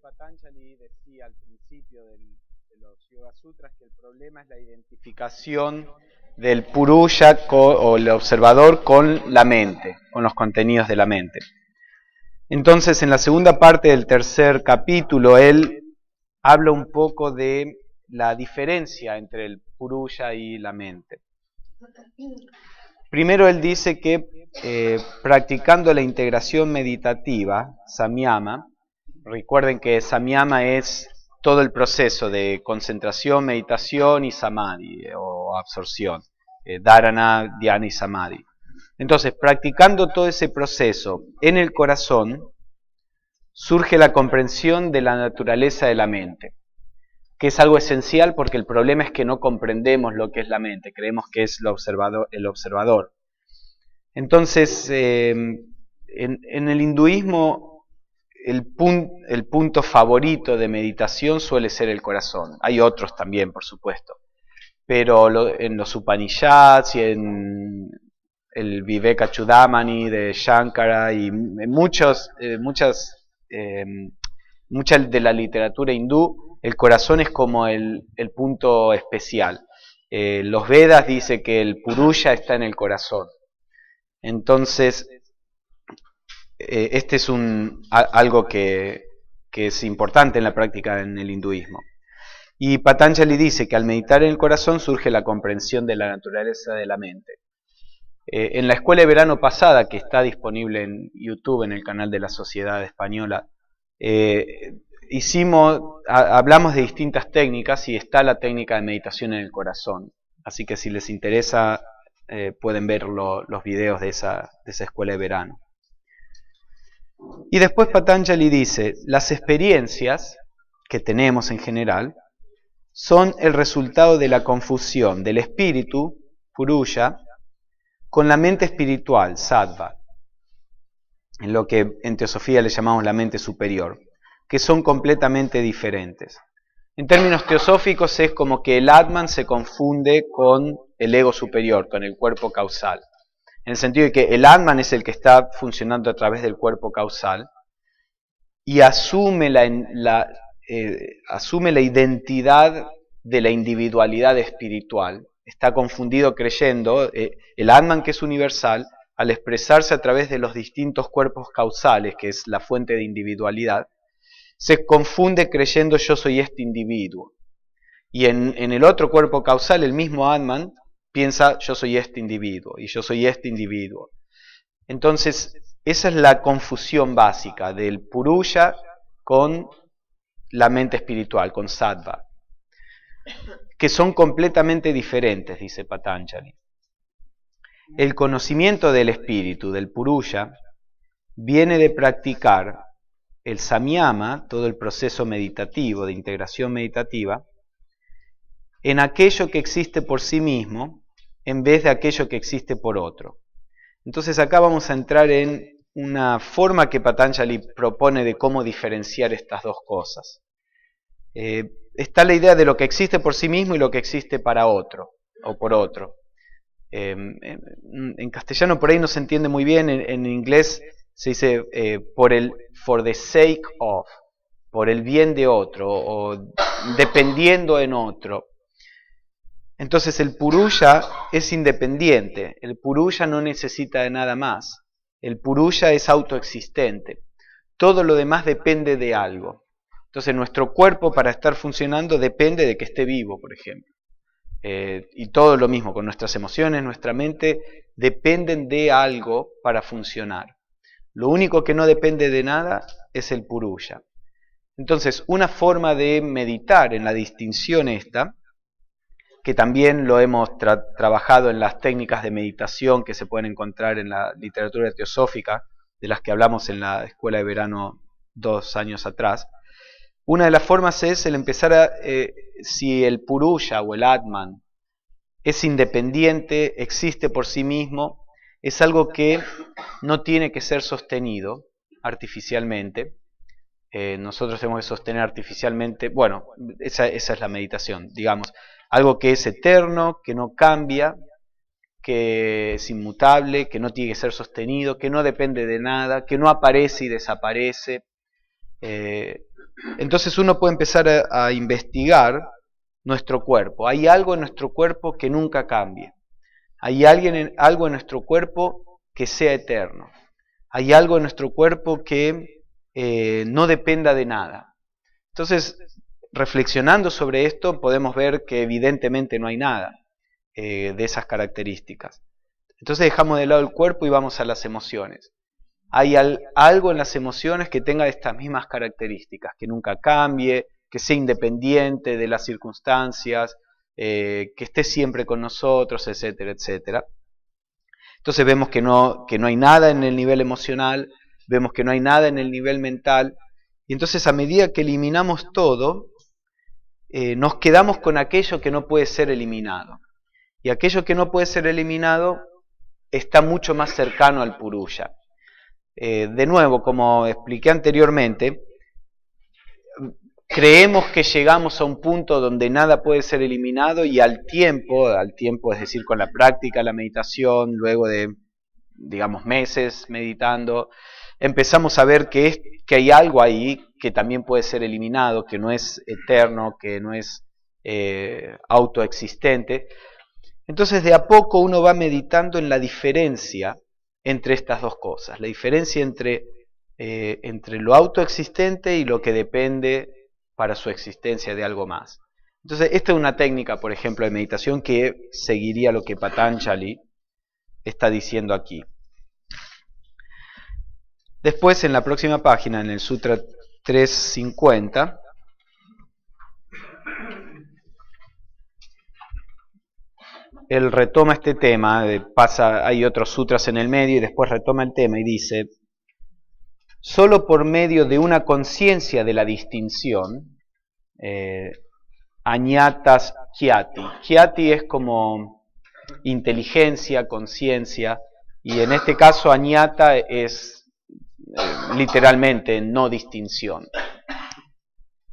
Patanjali decía al principio de los Yoga Sutras que el problema es la identificación del Purusha o el observador con la mente, con los contenidos de la mente. Entonces, en la segunda parte del tercer capítulo, él habla un poco de la diferencia entre el Purusha y la mente. Primero él dice que practicando la integración meditativa, samyama, recuerden que samyama es todo el proceso de concentración, meditación y samadhi o absorción, dharana, dhyana y samadhi. Entonces, practicando todo ese proceso en el corazón, surge la comprensión de la naturaleza de la mente, que es algo esencial porque el problema es que no comprendemos lo que es la mente, creemos que es el observador. Entonces, en el hinduismo, el punto favorito de meditación suele ser el corazón. Hay otros también, por supuesto, pero en los Upanishads y en el Vivekachudamani de Shankara y en mucha de la literatura hindú, el corazón es como el punto especial. Los Vedas dicen que el Purusha está en el corazón. Entonces, este es algo que es importante en la práctica en el hinduismo. Y Patanjali dice que al meditar en el corazón surge la comprensión de la naturaleza de la mente. En la escuela de verano pasada, que está disponible en YouTube, en el canal de la Sociedad Española, hablamos de distintas técnicas y está la técnica de meditación en el corazón. Así que si les interesa, pueden ver los videos de esa escuela de verano. Y después Patanjali dice, las experiencias que tenemos en general son el resultado de la confusión del espíritu, Purusha, con la mente espiritual, Sattva, en lo que en teosofía le llamamos la mente superior, que son completamente diferentes. En términos teosóficos es como que el Atman se confunde con el ego superior, con el cuerpo causal, en el sentido de que el Atman es el que está funcionando a través del cuerpo causal y asume la identidad de la individualidad espiritual. Está confundido creyendo, el Atman que es universal, al expresarse a través de los distintos cuerpos causales, que es la fuente de individualidad, se confunde creyendo yo soy este individuo. Y en el otro cuerpo causal, el mismo Atman piensa yo soy este individuo, y yo soy este individuo. Entonces, esa es la confusión básica del Purusha con la mente espiritual, con Sattva, que son completamente diferentes, dice Patanjali. El conocimiento del espíritu, del Purusha, viene de practicar el samyama, todo el proceso meditativo, de integración meditativa, en aquello que existe por sí mismo, en vez de aquello que existe por otro. Entonces acá vamos a entrar en una forma que Patanjali propone de cómo diferenciar estas dos cosas. Está la idea de lo que existe por sí mismo y lo que existe para otro, o por otro. En castellano por ahí no se entiende muy bien, en inglés se dice for the sake of, por el bien de otro, o dependiendo en otro. Entonces el Purusha es independiente, el Purusha no necesita de nada más, el Purusha es autoexistente, todo lo demás depende de algo. Entonces nuestro cuerpo para estar funcionando depende de que esté vivo, por ejemplo. Y todo lo mismo con nuestras emociones, nuestra mente dependen de algo para funcionar. Lo único que no depende de nada es el Purusha. Entonces, una forma de meditar en la distinción esta, que también lo hemos trabajado en las técnicas de meditación que se pueden encontrar en la literatura teosófica, de las que hablamos en la escuela de verano 2 años atrás. Una de las formas es el empezar si el Purusha o el Atman es independiente, existe por sí mismo, es algo que no tiene que ser sostenido artificialmente. Nosotros tenemos que sostener artificialmente, bueno, esa es la meditación, digamos, algo que es eterno, que no cambia, que es inmutable, que no tiene que ser sostenido, que no depende de nada, que no aparece y desaparece. entonces uno puede empezar a investigar nuestro cuerpo. Hay algo en nuestro cuerpo que nunca cambie. Hay algo en nuestro cuerpo que sea eterno. Hay algo en nuestro cuerpo que no dependa de nada. Entonces, reflexionando sobre esto, podemos ver que evidentemente no hay nada de esas características. Entonces dejamos de lado el cuerpo y vamos a las emociones. Hay algo en las emociones que tenga estas mismas características, que nunca cambie, que sea independiente de las circunstancias, que esté siempre con nosotros, etcétera, etcétera. Entonces vemos que no hay nada en el nivel emocional, vemos que no hay nada en el nivel mental, y entonces a medida que eliminamos todo, nos quedamos con aquello que no puede ser eliminado. Y aquello que no puede ser eliminado está mucho más cercano al Purusha. De nuevo, como expliqué anteriormente, creemos que llegamos a un punto donde nada puede ser eliminado y al tiempo, es decir, con la práctica, la meditación, luego de, digamos, meses meditando, empezamos a ver que hay algo ahí que también puede ser eliminado, que no es eterno, que no es autoexistente. Entonces de a poco uno va meditando en la diferencia entre estas dos cosas, la diferencia entre lo autoexistente y lo que depende para su existencia de algo más. Entonces esta es una técnica, por ejemplo, de meditación que seguiría lo que Patanjali está diciendo aquí. Después, en la próxima página, en el Sutra 350, él retoma este tema, hay otros sutras en el medio y después retoma el tema y dice: solo por medio de una conciencia de la distinción, añatas kyati. Kyati es como inteligencia, conciencia, y en este caso añata es literalmente no distinción.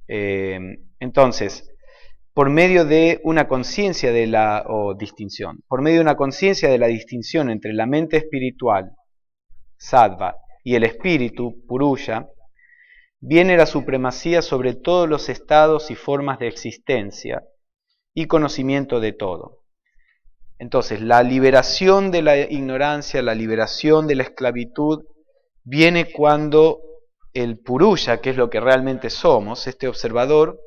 Entonces, por medio de una conciencia de la distinción, por medio de una conciencia de la distinción entre la mente espiritual, sattva, y el espíritu, purusha, viene la supremacía sobre todos los estados y formas de existencia y conocimiento de todo. Entonces, la liberación de la ignorancia, la liberación de la esclavitud, viene cuando el purusha, que es lo que realmente somos, este observador,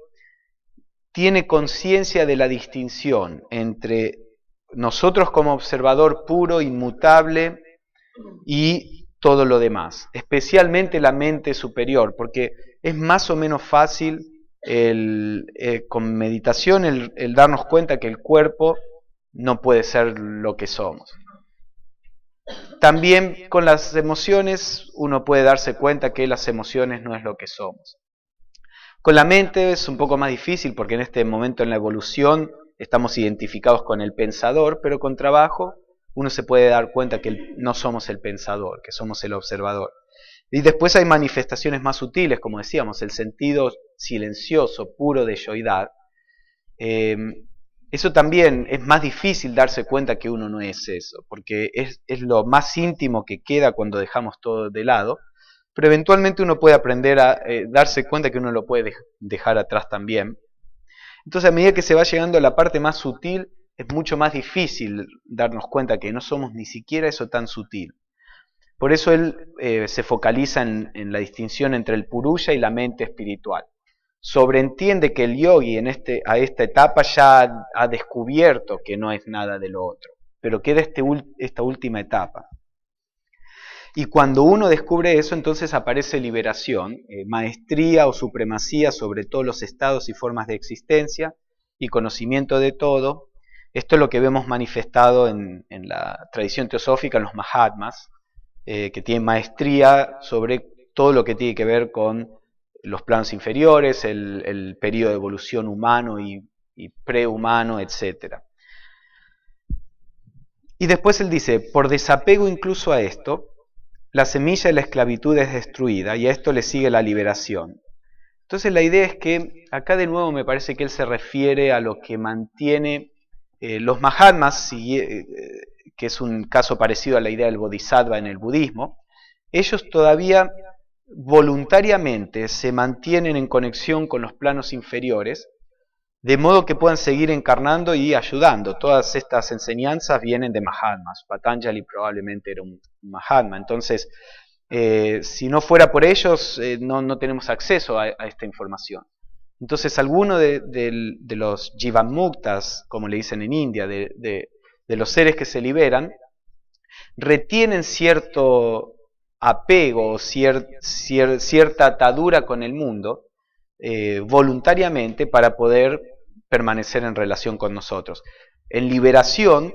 tiene conciencia de la distinción entre nosotros como observador puro, inmutable, y todo lo demás, especialmente la mente superior, porque es más o menos fácil con meditación el darnos cuenta que el cuerpo no puede ser lo que somos. También con las emociones uno puede darse cuenta que las emociones no es lo que somos. Con la mente es un poco más difícil porque en este momento en la evolución estamos identificados con el pensador, pero con trabajo uno se puede dar cuenta que no somos el pensador, que somos el observador. Y después hay manifestaciones más sutiles, como decíamos, el sentido silencioso, puro de yoidad. Eso también es más difícil darse cuenta que uno no es eso, porque es lo más íntimo que queda cuando dejamos todo de lado, pero eventualmente uno puede aprender a darse cuenta que uno lo puede dejar atrás también. Entonces a medida que se va llegando a la parte más sutil, es mucho más difícil darnos cuenta que no somos ni siquiera eso tan sutil. Por eso él se focaliza en la distinción entre el purusha y la mente espiritual. Sobreentiende que el yogi a esta etapa ya ha descubierto que no es nada de lo otro, pero queda esta última etapa. Y cuando uno descubre eso, entonces aparece liberación, maestría o supremacía sobre todos los estados y formas de existencia y conocimiento de todo. Esto es lo que vemos manifestado en la tradición teosófica, en los Mahatmas, que tienen maestría sobre todo lo que tiene que ver con los planos inferiores, el periodo de evolución humano y prehumano, etc. Y después él dice: por desapego incluso a esto, la semilla de la esclavitud es destruida y a esto le sigue la liberación. Entonces la idea es que acá de nuevo me parece que él se refiere a lo que mantiene los Mahatmas, que es un caso parecido a la idea del Bodhisattva en el budismo. Ellos todavía voluntariamente se mantienen en conexión con los planos inferiores, de modo que puedan seguir encarnando y ayudando. Todas estas enseñanzas vienen de Mahatmas. Patanjali probablemente era un Mahatma. Entonces, si no fuera por ellos, no tenemos acceso a esta información. Entonces, algunos de los Jivanmuktas, como le dicen en India, de los seres que se liberan, retienen cierto apego o cierta atadura con el mundo voluntariamente para poder permanecer en relación con nosotros. En liberación,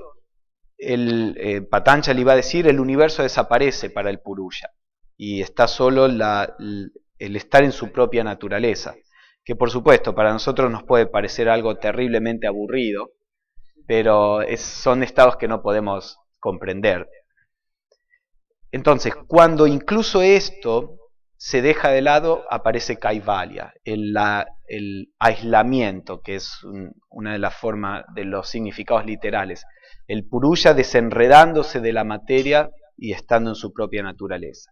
Patanjali va a decir, el universo desaparece para el Purusha y está solo el estar en su propia naturaleza, que por supuesto para nosotros nos puede parecer algo terriblemente aburrido, pero son estados que no podemos comprender. Entonces, cuando incluso esto se deja de lado, aparece Kaivalya, el aislamiento, que es una de las formas de los significados literales. El Purusha desenredándose de la materia y estando en su propia naturaleza.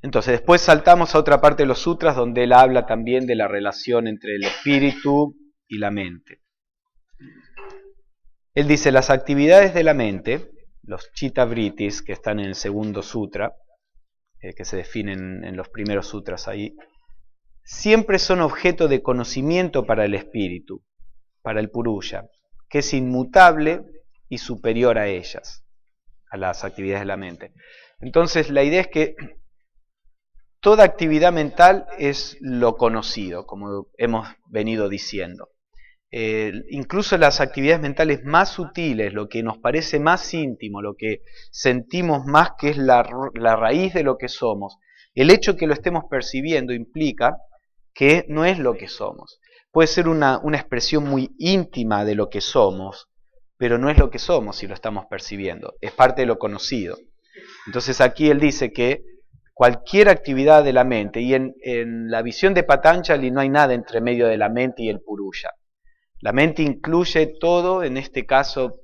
Entonces, después saltamos a otra parte de los sutras donde él habla también de la relación entre el espíritu y la mente. Él dice, las actividades de la mente, los chitta vrittis, que están en el segundo sutra, que se definen en los primeros sutras ahí, siempre son objeto de conocimiento para el espíritu, para el Purusha, que es inmutable y superior a ellas, a las actividades de la mente. Entonces, la idea es que toda actividad mental es lo conocido, como hemos venido diciendo. Incluso las actividades mentales más sutiles, lo que nos parece más íntimo, lo que sentimos más que es la raíz de lo que somos, el hecho que lo estemos percibiendo implica que no es lo que somos. Puede ser una expresión muy íntima de lo que somos, pero no es lo que somos si lo estamos percibiendo, es parte de lo conocido. Entonces aquí él dice que cualquier actividad de la mente, y en la visión de Patanjali no hay nada entre medio de la mente y el Purusha. La mente incluye todo, en este caso,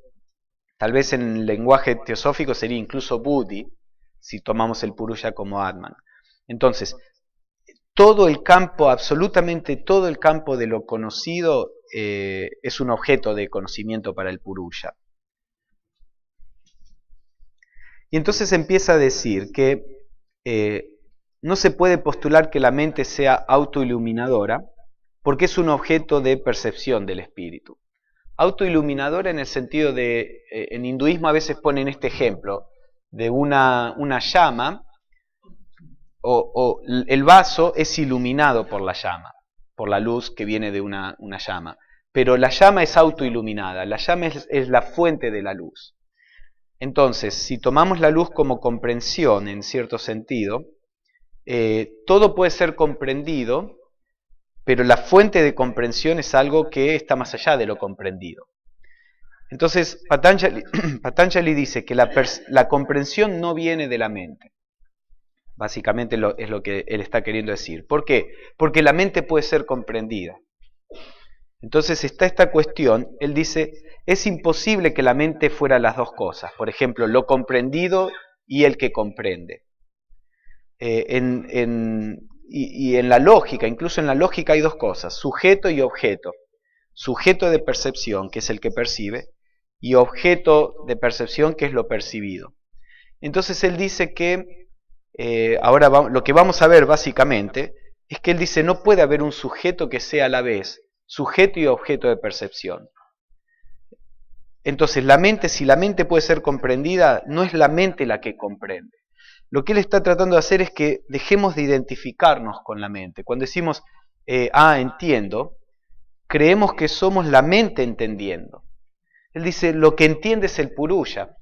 tal vez en el lenguaje teosófico sería incluso Buddhi, si tomamos el Purusha como Atman. Entonces, todo el campo, absolutamente todo el campo de lo conocido es un objeto de conocimiento para el Purusha. Y entonces empieza a decir que no se puede postular que la mente sea autoiluminadora, porque es un objeto de percepción del espíritu. Autoiluminadora en el sentido de, en hinduismo a veces ponen este ejemplo, de una llama, o el vaso es iluminado por la llama, por la luz que viene de una llama. Pero la llama es autoiluminada, la llama es la fuente de la luz. Entonces, si tomamos la luz como comprensión en cierto sentido, todo puede ser comprendido, pero la fuente de comprensión es algo que está más allá de lo comprendido. Entonces, Patanjali dice que la comprensión no viene de la mente. Básicamente es lo que él está queriendo decir. ¿Por qué? Porque la mente puede ser comprendida. Entonces está esta cuestión, él dice, es imposible que la mente fuera las dos cosas. Por ejemplo, lo comprendido y el que comprende. Y en la lógica, incluso en la lógica hay dos cosas, sujeto y objeto. Sujeto de percepción, que es el que percibe, y objeto de percepción, que es lo percibido. Entonces él dice que, ahora lo que vamos a ver básicamente, es que él dice no puede haber un sujeto que sea a la vez sujeto y objeto de percepción. Entonces si la mente puede ser comprendida, no es la mente la que comprende. Lo que él está tratando de hacer es que dejemos de identificarnos con la mente. Cuando decimos, entiendo, creemos que somos la mente entendiendo. Él dice, lo que entiende es el Purusha,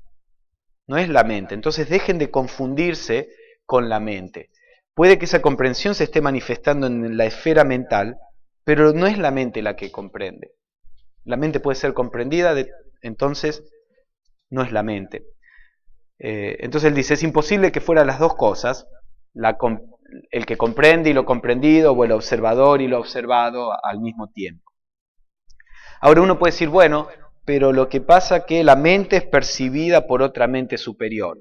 no es la mente. Entonces dejen de confundirse con la mente. Puede que esa comprensión se esté manifestando en la esfera mental, pero no es la mente la que comprende. La mente puede ser comprendida, entonces no es la mente. Entonces él dice, es imposible que fueran las dos cosas, el que comprende y lo comprendido, o el observador y lo observado al mismo tiempo. Ahora uno puede decir, bueno, pero lo que pasa es que la mente es percibida por otra mente superior.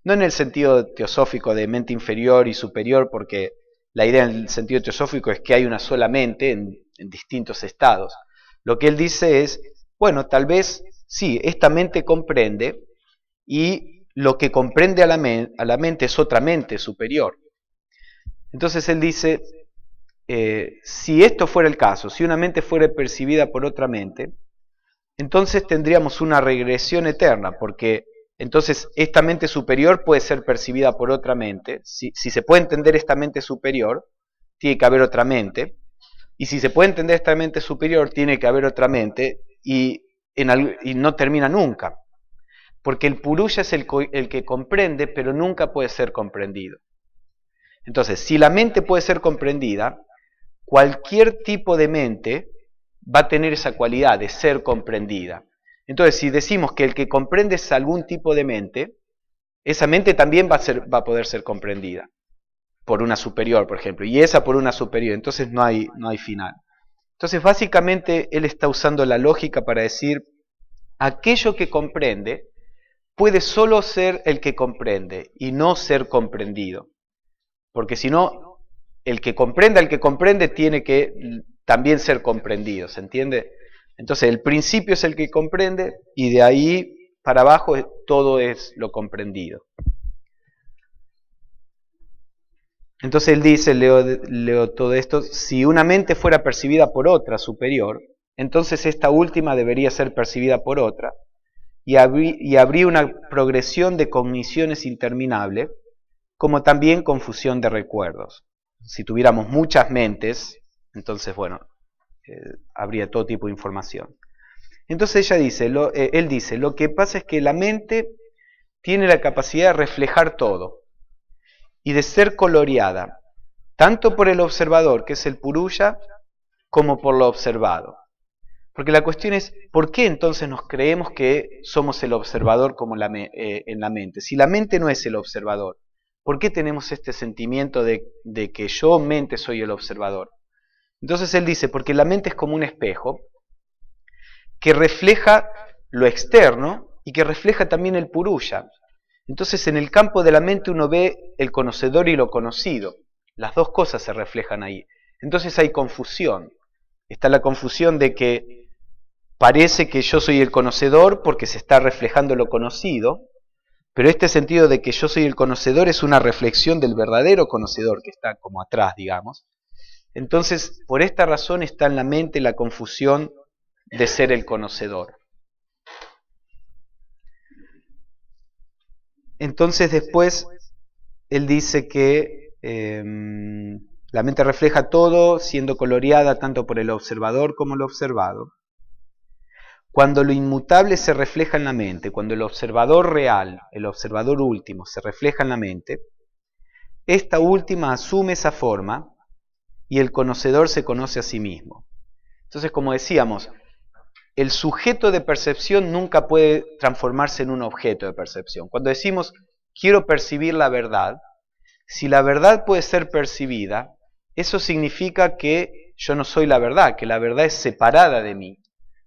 No en el sentido teosófico de mente inferior y superior, porque la idea en el sentido teosófico es que hay una sola mente en distintos estados. Lo que él dice es, bueno, tal vez sí, esta mente comprende y lo que comprende a la mente es otra mente superior. Entonces él dice, si esto fuera el caso, si una mente fuera percibida por otra mente, entonces tendríamos una regresión eterna, porque entonces esta mente superior puede ser percibida por otra mente. Si se puede entender esta mente superior, tiene que haber otra mente. Y si se puede entender esta mente superior, tiene que haber otra mente, y no termina nunca. Porque el Purusha es el que comprende, pero nunca puede ser comprendido. Entonces, si la mente puede ser comprendida, cualquier tipo de mente va a tener esa cualidad de ser comprendida. Entonces, si decimos que el que comprende es algún tipo de mente, esa mente también va a poder ser comprendida por una superior, por ejemplo, y esa por una superior, entonces no hay final. Entonces, básicamente, él está usando la lógica para decir, aquello que comprende puede solo ser el que comprende y no ser comprendido. Porque si no, el que comprenda al que comprende tiene que también ser comprendido, ¿se entiende? Entonces el principio es el que comprende y de ahí para abajo todo es lo comprendido. Entonces él dice, leo todo esto, si una mente fuera percibida por otra superior, entonces esta última debería ser percibida por otra y habría una progresión de cogniciones interminable, como también confusión de recuerdos. Si tuviéramos muchas mentes, entonces, bueno, habría todo tipo de información. Entonces él dice, lo que pasa es que la mente tiene la capacidad de reflejar todo y de ser coloreada, tanto por el observador, que es el Purusha, como por lo observado. Porque la cuestión es, ¿por qué entonces nos creemos que somos el observador como en la mente? Si la mente no es el observador, ¿por qué tenemos este sentimiento de que yo, mente, soy el observador? Entonces él dice, porque la mente es como un espejo que refleja lo externo y que refleja también el Purusha. Entonces en el campo de la mente uno ve el conocedor y lo conocido. Las dos cosas se reflejan ahí. Entonces hay confusión. Está la confusión de que parece que yo soy el conocedor porque se está reflejando lo conocido, pero este sentido de que yo soy el conocedor es una reflexión del verdadero conocedor que está como atrás, digamos. Entonces, por esta razón está en la mente la confusión de ser el conocedor. Entonces después él dice que la mente refleja todo, siendo coloreada tanto por el observador como el observado. Cuando lo inmutable se refleja en la mente, cuando el observador real, el observador último, se refleja en la mente, esta última asume esa forma y el conocedor se conoce a sí mismo. Entonces, como decíamos, el sujeto de percepción nunca puede transformarse en un objeto de percepción. Cuando decimos, quiero percibir la verdad, si la verdad puede ser percibida, eso significa que yo no soy la verdad, que la verdad es separada de mí.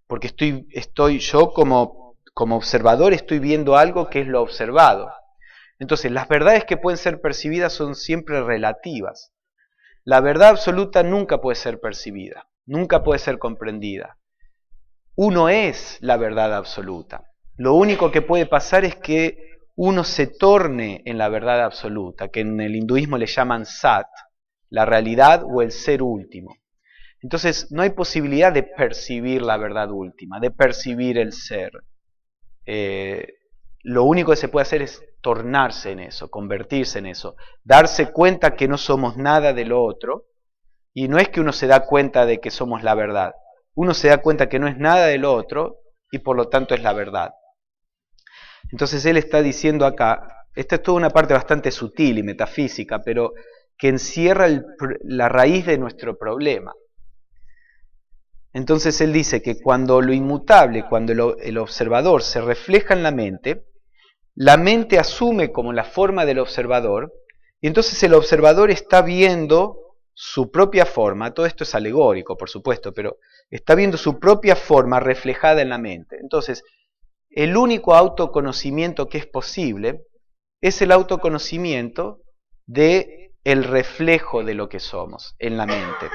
Porque estoy yo como observador estoy viendo algo que es lo observado. Entonces, las verdades que pueden ser percibidas son siempre relativas. La verdad absoluta nunca puede ser percibida, nunca puede ser comprendida. Uno es la verdad absoluta. Lo único que puede pasar es que uno se torne en la verdad absoluta, que en el hinduismo le llaman Sat, la realidad o el ser último. Entonces no hay posibilidad de percibir la verdad última, de percibir el ser. Lo único que se puede hacer es tornarse en eso, convertirse en eso, darse cuenta que no somos nada de lo otro, y no es que uno se da cuenta de que somos la verdad, uno se da cuenta que no es nada de lo otro y por lo tanto es la verdad. Entonces él está diciendo acá, esta es toda una parte bastante sutil y metafísica, pero que encierra la raíz de nuestro problema. Entonces él dice que cuando lo inmutable, cuando el observador se refleja en la mente asume como la forma del observador, y entonces el observador está viendo su propia forma, todo esto es alegórico por supuesto, pero está viendo su propia forma reflejada en la mente. Entonces, el único autoconocimiento que es posible es el autoconocimiento de el reflejo de lo que somos en la mente.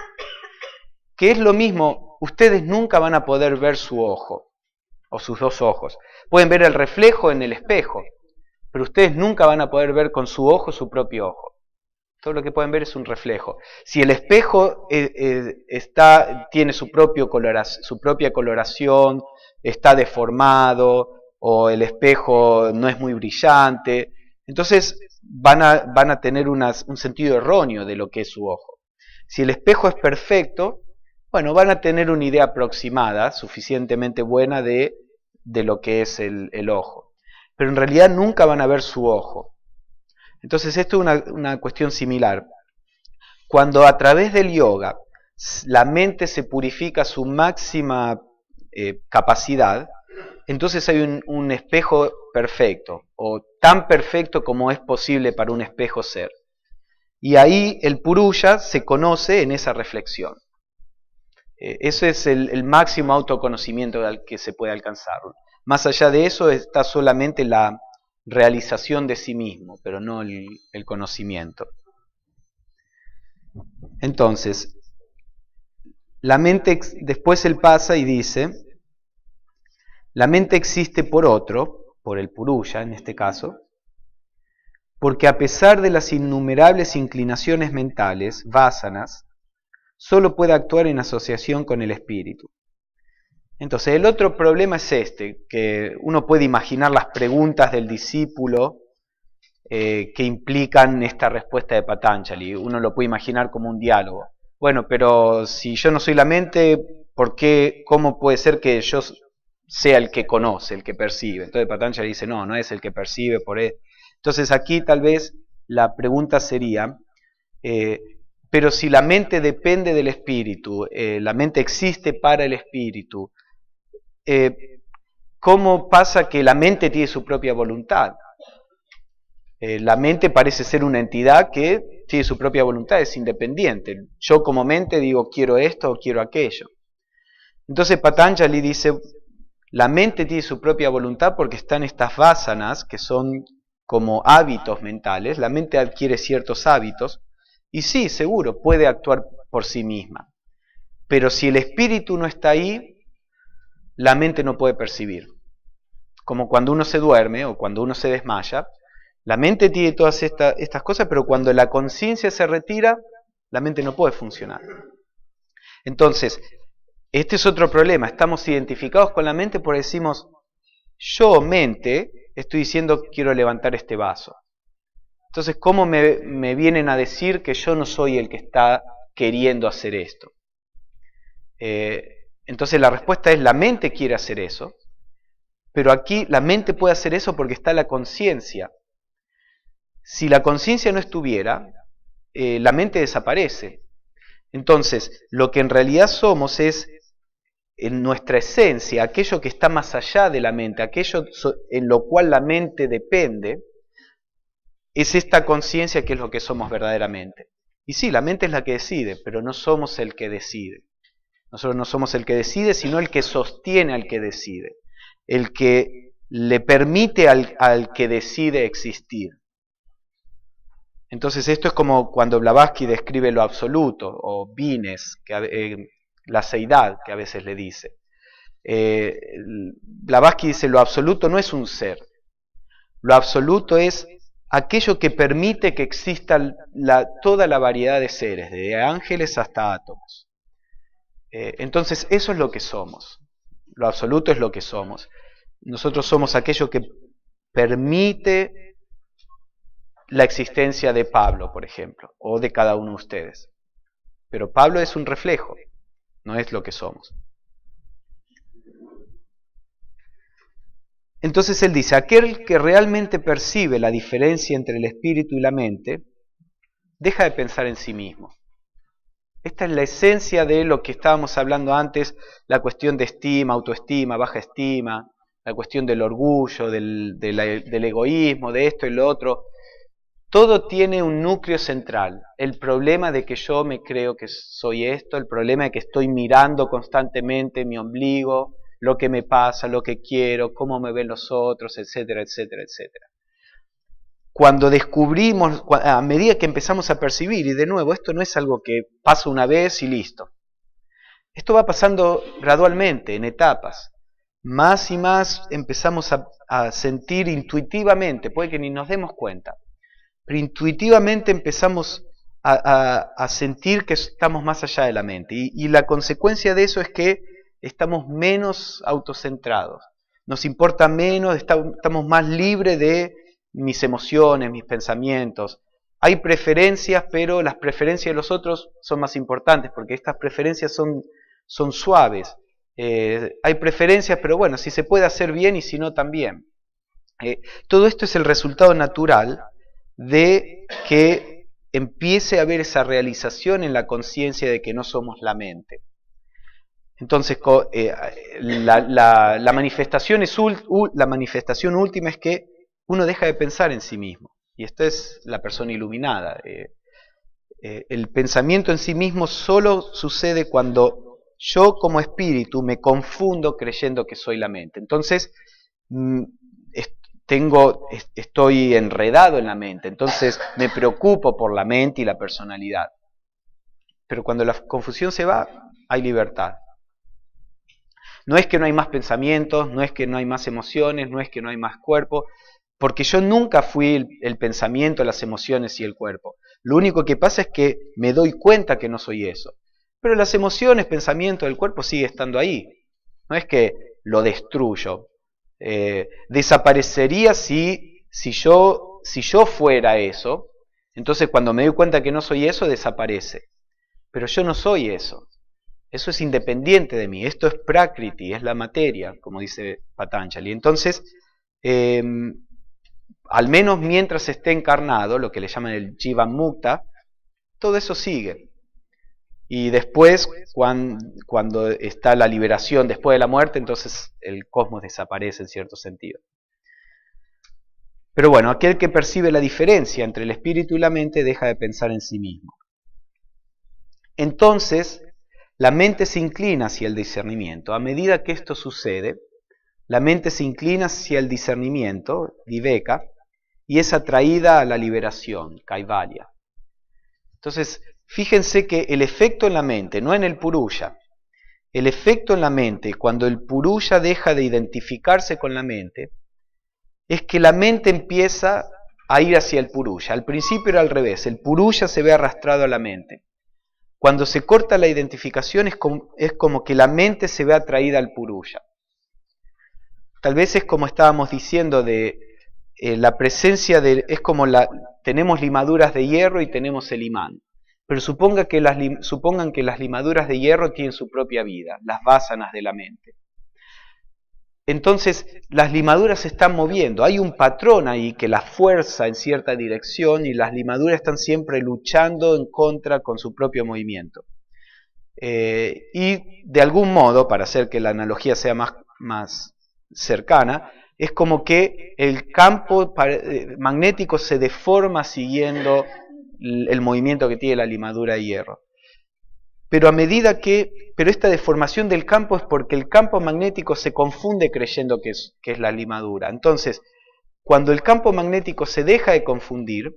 Que es lo mismo, ustedes nunca van a poder ver su ojo o sus dos ojos. Pueden ver el reflejo en el espejo, pero ustedes nunca van a poder ver con su ojo su propio ojo. Todo lo que pueden ver es un reflejo. Si el espejo tiene su propia coloración, está deformado, o el espejo no es muy brillante, entonces van a tener un sentido erróneo de lo que es su ojo. Si el espejo es perfecto, bueno, van a tener una idea aproximada, suficientemente buena de lo que es el ojo. Pero en realidad nunca van a ver su ojo. Entonces esto es una cuestión similar. Cuando a través del yoga la mente se purifica a su máxima capacidad, entonces hay un espejo perfecto, o tan perfecto como es posible para un espejo ser. Y ahí el Purusha se conoce en esa reflexión. Ese es el máximo autoconocimiento al que se puede alcanzar. Más allá de eso está solamente la realización de sí mismo, pero no el conocimiento. Entonces, la mente, después él pasa y dice, la mente existe por otro, por el Purusha en este caso, porque a pesar de las innumerables inclinaciones mentales, vasanas, solo puede actuar en asociación con el espíritu. Entonces, el otro problema es que uno puede imaginar las preguntas del discípulo que implican esta respuesta de Patanjali. Uno lo puede imaginar como un diálogo. Bueno, pero si yo no soy la mente, ¿cómo puede ser que yo sea el que conoce, el que percibe? Entonces Patanjali dice, no es el que percibe por él. Entonces aquí tal vez la pregunta sería, pero si la mente depende del espíritu, la mente existe para el espíritu, ¿cómo pasa que la mente tiene su propia voluntad? La mente parece ser una entidad que tiene su propia voluntad, es independiente. Yo como mente digo quiero esto o quiero aquello. Entonces Patanjali dice, la mente tiene su propia voluntad porque están estas vasanas que son como hábitos mentales. La mente adquiere ciertos hábitos y sí, seguro, puede actuar por sí misma. Pero si el espíritu no está ahí, la mente no puede percibir. Como cuando uno se duerme o cuando uno se desmaya, la mente tiene todas estas cosas, pero cuando la conciencia se retira, la mente no puede funcionar. Entonces, este es otro problema. Estamos identificados con la mente porque decimos, yo, mente, estoy diciendo quiero levantar este vaso. Entonces, ¿cómo me vienen a decir que yo no soy el que está queriendo hacer esto? Entonces la respuesta es, la mente quiere hacer eso, pero aquí la mente puede hacer eso porque está la conciencia. Si la conciencia no estuviera, la mente desaparece. Entonces, lo que en realidad somos es, en nuestra esencia, aquello que está más allá de la mente, aquello en lo cual la mente depende, es esta conciencia que es lo que somos verdaderamente. Y sí, la mente es la que decide, pero no somos el que decide. Nosotros no somos el que decide, sino el que sostiene al que decide, el que le permite al que decide existir. Entonces esto es como cuando Blavatsky describe lo absoluto, o Vines, la seidad que a veces le dice. Blavatsky dice, lo absoluto no es un ser, lo absoluto es aquello que permite que exista toda la variedad de seres, de ángeles hasta átomos. Entonces eso es lo que somos, lo absoluto es lo que somos. Nosotros somos aquello que permite la existencia de Pablo, por ejemplo, o de cada uno de ustedes. Pero Pablo es un reflejo, no es lo que somos. Entonces él dice, aquel que realmente percibe la diferencia entre el espíritu y la mente, deja de pensar en sí mismo. Esta es la esencia de lo que estábamos hablando antes, la cuestión de estima, autoestima, baja estima, la cuestión del orgullo, del egoísmo, de esto y lo otro. Todo tiene un núcleo central. El problema de que yo me creo que soy esto, el problema de que estoy mirando constantemente mi ombligo, lo que me pasa, lo que quiero, cómo me ven los otros, etcétera, etcétera, etcétera. cuando descubrimos, a medida que empezamos a percibir, y de nuevo, esto no es algo que pasa una vez y listo. Esto va pasando gradualmente, en etapas. Más y más empezamos a sentir intuitivamente, puede que ni nos demos cuenta, pero intuitivamente empezamos a sentir que estamos más allá de la mente. Y la consecuencia de eso es que estamos menos autocentrados, nos importa menos, estamos más libres de mis emociones, mis pensamientos. Hay preferencias, pero las preferencias de los otros son más importantes, porque estas preferencias son suaves. Hay preferencias, pero bueno, si se puede hacer bien y si no también. Todo esto es el resultado natural de que empiece a haber esa realización en la conciencia de que no somos la mente. Entonces, la manifestación última es que uno deja de pensar en sí mismo. Y esta es la persona iluminada. El pensamiento en sí mismo solo sucede cuando yo como espíritu me confundo creyendo que soy la mente. Entonces, estoy enredado en la mente, entonces me preocupo por la mente y la personalidad. Pero cuando la confusión se va, hay libertad. No es que no hay más pensamientos, no es que no hay más emociones, no es que no hay más cuerpo, porque yo nunca fui el pensamiento, las emociones y el cuerpo. Lo único que pasa es que me doy cuenta que no soy eso. Pero las emociones, pensamientos, el cuerpo sigue estando ahí. No es que lo destruyo. Desaparecería si yo fuera eso. Entonces cuando me doy cuenta que no soy eso, desaparece. Pero yo no soy eso. Eso es independiente de mí. Esto es prakriti, es la materia, como dice Patanjali. Entonces, al menos mientras esté encarnado, lo que le llaman el Jivan Mukta, todo eso sigue. Y después, cuando está la liberación después de la muerte, entonces el cosmos desaparece en cierto sentido. Pero bueno, aquel que percibe la diferencia entre el espíritu y la mente deja de pensar en sí mismo. Entonces, la mente se inclina hacia el discernimiento. A medida que esto sucede, la mente se inclina hacia el discernimiento, viveka, y es atraída a la liberación, kaivalya. Entonces, fíjense que el efecto en la mente, no en el purusha, el efecto en la mente, cuando el purusha deja de identificarse con la mente, es que la mente empieza a ir hacia el purusha. Al principio era al revés, el purusha se ve arrastrado a la mente. Cuando se corta la identificación es como que la mente se ve atraída al purusha. Tal vez es como estábamos diciendo de la presencia de... es como tenemos limaduras de hierro y tenemos el imán. Pero supongan que las limaduras de hierro tienen su propia vida, las vásanas de la mente. Entonces las limaduras se están moviendo, hay un patrón ahí que las fuerza en cierta dirección y las limaduras están siempre luchando en contra con su propio movimiento. Y de algún modo, para hacer que la analogía sea más cercana, es como que el campo magnético se deforma siguiendo el movimiento que tiene la limadura de hierro. Pero esta deformación del campo es porque el campo magnético se confunde creyendo que es la limadura. Entonces, cuando el campo magnético se deja de confundir,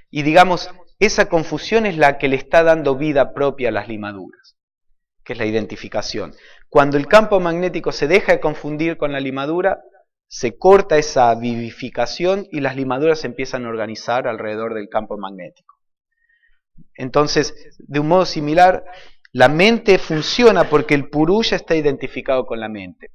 y digamos, esa confusión es la que le está dando vida propia a las limaduras, que es la identificación. Cuando el campo magnético se deja de confundir con la limadura, se corta esa vivificación y las limaduras se empiezan a organizar alrededor del campo magnético. Entonces, de un modo similar, la mente funciona porque el purusha está identificado con la mente.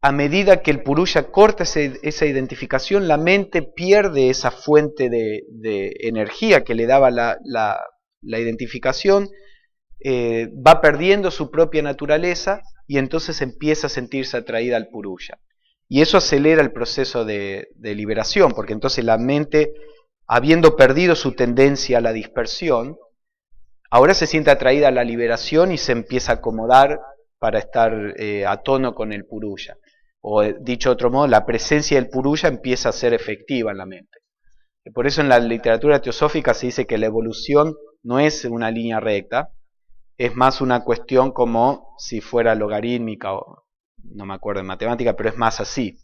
A medida que el purusha corta esa identificación, la mente pierde esa fuente de energía que le daba la identificación, va perdiendo su propia naturaleza y entonces empieza a sentirse atraída al purusha. Y eso acelera el proceso de liberación, porque entonces la mente, habiendo perdido su tendencia a la dispersión, ahora se siente atraída a la liberación y se empieza a acomodar para estar a tono con el purusha. O dicho de otro modo, la presencia del purusha empieza a ser efectiva en la mente. Y por eso en la literatura teosófica se dice que la evolución no es una línea recta, es más una cuestión como si fuera logarítmica, o no me acuerdo en matemática, pero es más así.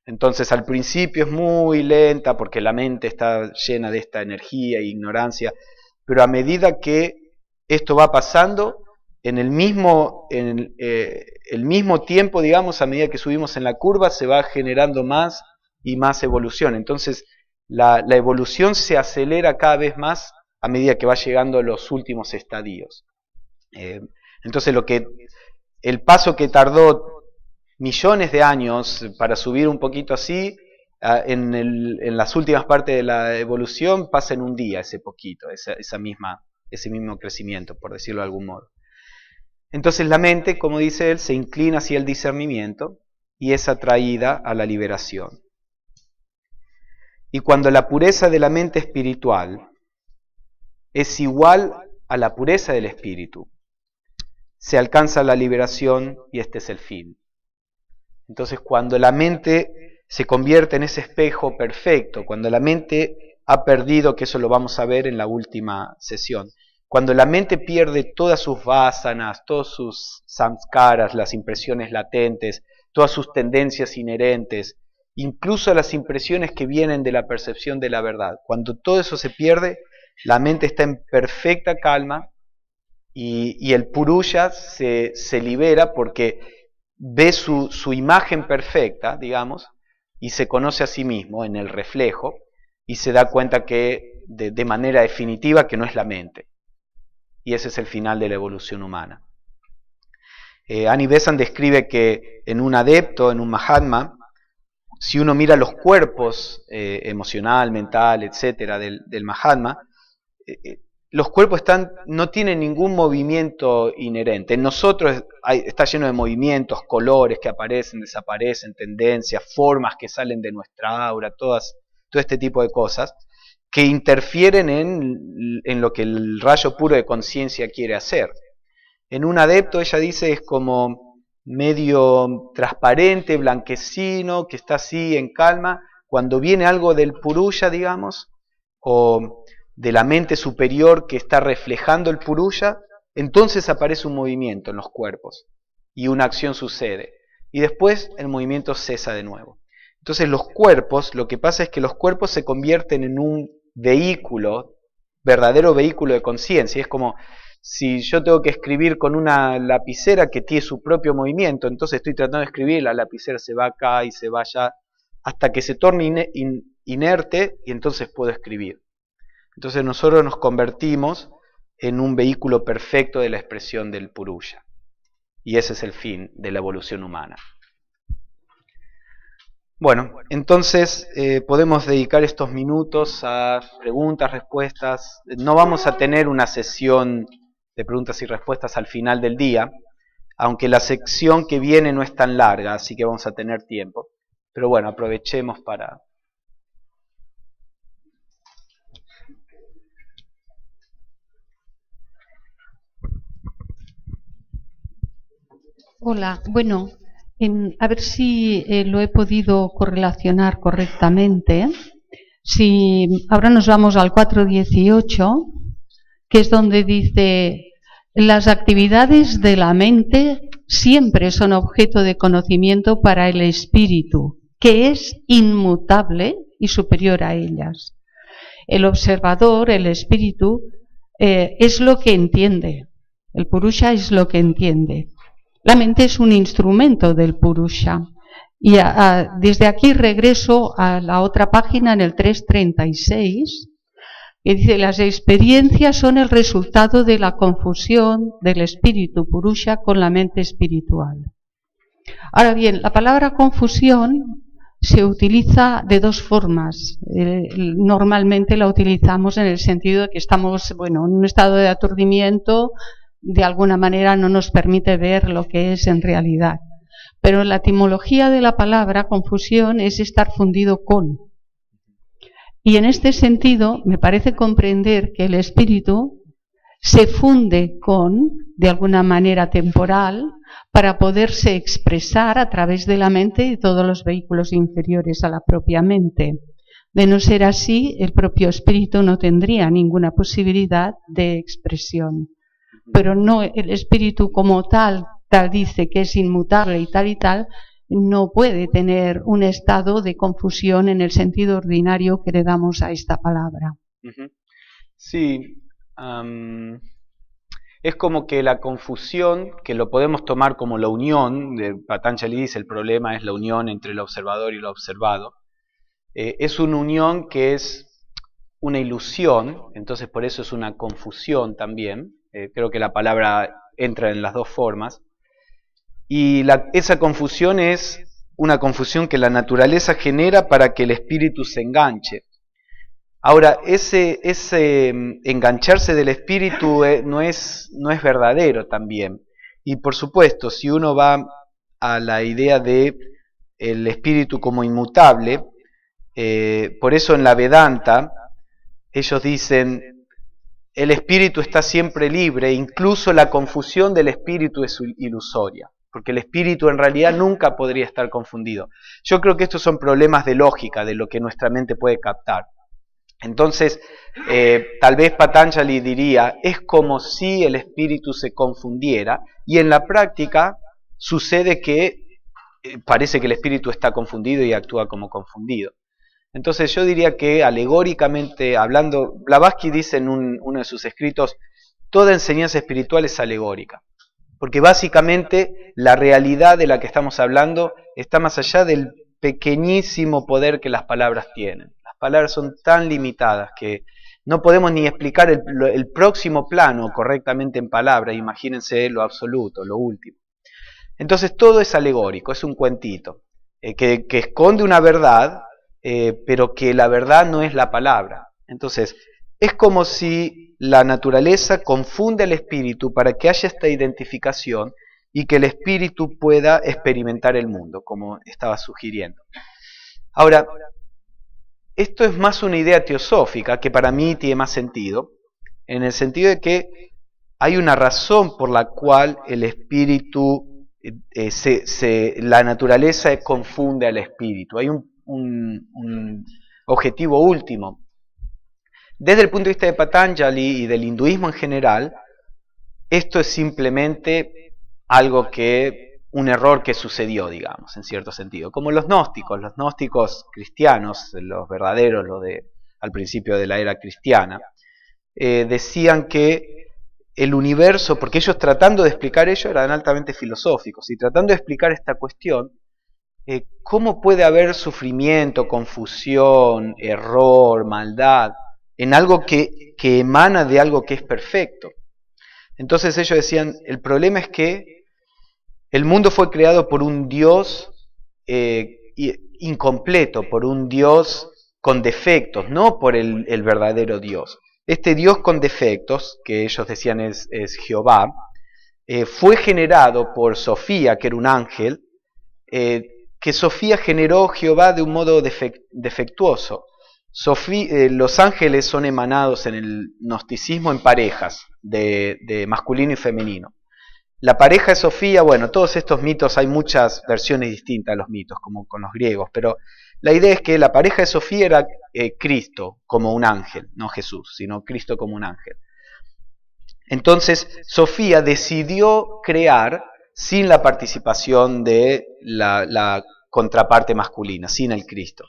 Entonces al principio es muy lenta porque la mente está llena de esta energía e ignorancia, pero a medida que esto va pasando, en el mismo tiempo, digamos, a medida que subimos en la curva, se va generando más y más evolución. Entonces la evolución se acelera cada vez más a medida que va llegando a los últimos estadios. Entonces el paso que tardó millones de años para subir un poquito así, en las últimas partes de la evolución pasa en un día ese poquito, ese mismo crecimiento, por decirlo de algún modo. Entonces la mente, como dice él, se inclina hacia el discernimiento y es atraída a la liberación. Y cuando la pureza de la mente espiritual es igual a la pureza del espíritu, se alcanza la liberación y este es el fin. Entonces cuando la mente se convierte en ese espejo perfecto, cuando la mente ha perdido, que eso lo vamos a ver en la última sesión, cuando la mente pierde todas sus vásanas, todos sus samskaras, las impresiones latentes, todas sus tendencias inherentes, incluso las impresiones que vienen de la percepción de la verdad, cuando todo eso se pierde, la mente está en perfecta calma y el Purusha se libera porque ve su imagen perfecta, digamos, y se conoce a sí mismo en el reflejo y se da cuenta que de manera definitiva que no es la mente. Y ese es el final de la evolución humana. Annie Besant describe que en un adepto, en un Mahatma, si uno mira los cuerpos emocional, mental, etcétera, del Mahatma, los cuerpos no tienen ningún movimiento inherente. En nosotros está lleno de movimientos, colores que aparecen, desaparecen, tendencias, formas que salen de nuestra aura, todo este tipo de cosas que interfieren en lo que el rayo puro de conciencia quiere hacer. En un adepto, ella dice, es como medio transparente, blanquecino, que está así en calma. Cuando viene algo del Purusha, digamos, o de la mente superior que está reflejando el Purusha, entonces aparece un movimiento en los cuerpos y una acción sucede. Y después el movimiento cesa de nuevo. Entonces los cuerpos, lo que pasa es que los cuerpos se convierten en un vehículo, verdadero vehículo de conciencia. Es como si yo tengo que escribir con una lapicera que tiene su propio movimiento, entonces estoy tratando de escribir, la lapicera se va acá y se va allá, hasta que se torne inerte y entonces puedo escribir. Entonces nosotros nos convertimos en un vehículo perfecto de la expresión del Purusha. Y ese es el fin de la evolución humana. Bueno, entonces podemos dedicar estos minutos a preguntas, respuestas. No vamos a tener una sesión de preguntas y respuestas al final del día, aunque la sección que viene no es tan larga, así que vamos a tener tiempo. Pero bueno, aprovechemos para... Hola, bueno, a ver si lo he podido correlacionar correctamente. Si ahora nos vamos al 4.18, que es donde dice: las actividades de la mente siempre son objeto de conocimiento para el espíritu, que es inmutable y superior a ellas. El observador, el espíritu, es lo que entiende. El Purusha es lo que entiende. La mente es un instrumento del Purusha. Y desde aquí regreso a la otra página, en el 3.36, que dice: las experiencias son el resultado de la confusión del espíritu Purusha con la mente espiritual. Ahora bien, la palabra confusión se utiliza de dos formas. Normalmente la utilizamos en el sentido de que estamos, en un estado de aturdimiento, de alguna manera no nos permite ver lo que es en realidad. Pero la etimología de la palabra confusión es estar fundido con. Y en este sentido me parece comprender que el espíritu se funde con, de alguna manera temporal, para poderse expresar a través de la mente y todos los vehículos inferiores a la propia mente. De no ser así, el propio espíritu no tendría ninguna posibilidad de expresión. Pero no el espíritu como tal dice que es inmutable y tal, no puede tener un estado de confusión en el sentido ordinario que le damos a esta palabra. Sí, es como que la confusión, que lo podemos tomar como la unión, de Patanjali dice el problema es la unión entre el observador y lo observado, es una unión que es una ilusión, entonces por eso es una confusión también, creo que la palabra entra en las dos formas, y esa confusión es una confusión que la naturaleza genera para que el espíritu se enganche. Ahora, ese engancharse del espíritu no es verdadero también. Y por supuesto, si uno va a la idea de el espíritu como inmutable, por eso en la Vedanta ellos dicen el espíritu está siempre libre, incluso la confusión del espíritu es ilusoria, porque el espíritu en realidad nunca podría estar confundido. Yo creo que estos son problemas de lógica, de lo que nuestra mente puede captar. Entonces, tal vez Patanjali diría, es como si el espíritu se confundiera, y en la práctica sucede que parece que el espíritu está confundido y actúa como confundido. Entonces yo diría que alegóricamente hablando, Blavatsky dice en uno de sus escritos, toda enseñanza espiritual es alegórica, porque básicamente la realidad de la que estamos hablando está más allá del pequeñísimo poder que las palabras tienen. Las palabras son tan limitadas que no podemos ni explicar el próximo plano correctamente en palabras, imagínense lo absoluto, lo último. Entonces todo es alegórico, es un cuentito, que esconde una verdad, pero que la verdad no es la palabra. Entonces, es como si la naturaleza confunde al espíritu para que haya esta identificación y que el espíritu pueda experimentar el mundo, como estaba sugiriendo. Ahora, esto es más una idea teosófica que para mí tiene más sentido, en el sentido de que hay una razón por la cual el espíritu, la naturaleza confunde al espíritu. Hay un objetivo último. Desde el punto de vista de Patanjali y del hinduismo en general, esto es simplemente algo un error que sucedió, digamos, en cierto sentido. Como los gnósticos cristianos, los verdaderos, al principio de la era cristiana, decían que el universo, porque ellos tratando de explicar ello eran altamente filosóficos, y tratando de explicar esta cuestión, ¿cómo puede haber sufrimiento, confusión, error, maldad en algo que emana de algo que es perfecto? Entonces ellos decían, el problema es que el mundo fue creado por un Dios incompleto, por un Dios con defectos, no por el verdadero Dios. Este Dios con defectos, que ellos decían es Jehová, fue generado por Sofía, que era un ángel, que Sofía generó Jehová de un modo defectuoso. Los ángeles son emanados en el gnosticismo en parejas, de masculino y femenino. La pareja de Sofía, bueno, todos estos mitos, hay muchas versiones distintas de los mitos, como con los griegos, pero la idea es que la pareja de Sofía era Cristo como un ángel, no Jesús, sino Cristo como un ángel. Entonces, Sofía decidió crear sin la participación de la contraparte masculina, sin el Cristo.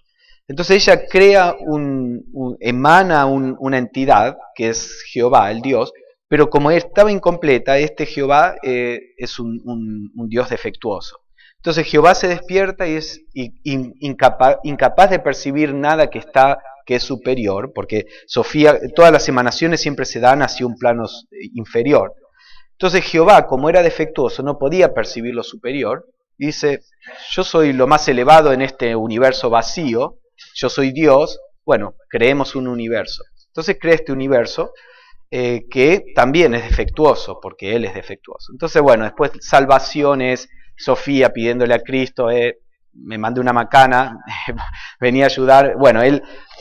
Entonces ella crea emana una entidad que es Jehová, el Dios, pero como estaba incompleta, este Jehová es un Dios defectuoso. Entonces Jehová se despierta y es incapaz de percibir nada que es superior, porque Sofía, todas las emanaciones siempre se dan hacia un plano inferior. Entonces Jehová, como era defectuoso, no podía percibir lo superior, y dice, yo soy lo más elevado en este universo vacío, yo soy Dios, bueno, creemos un universo. Entonces crea este universo que también es defectuoso, porque Él es defectuoso. Entonces, bueno, después salvación es Sofía pidiéndole a Cristo, me mandé una macana, venía a ayudar. Bueno,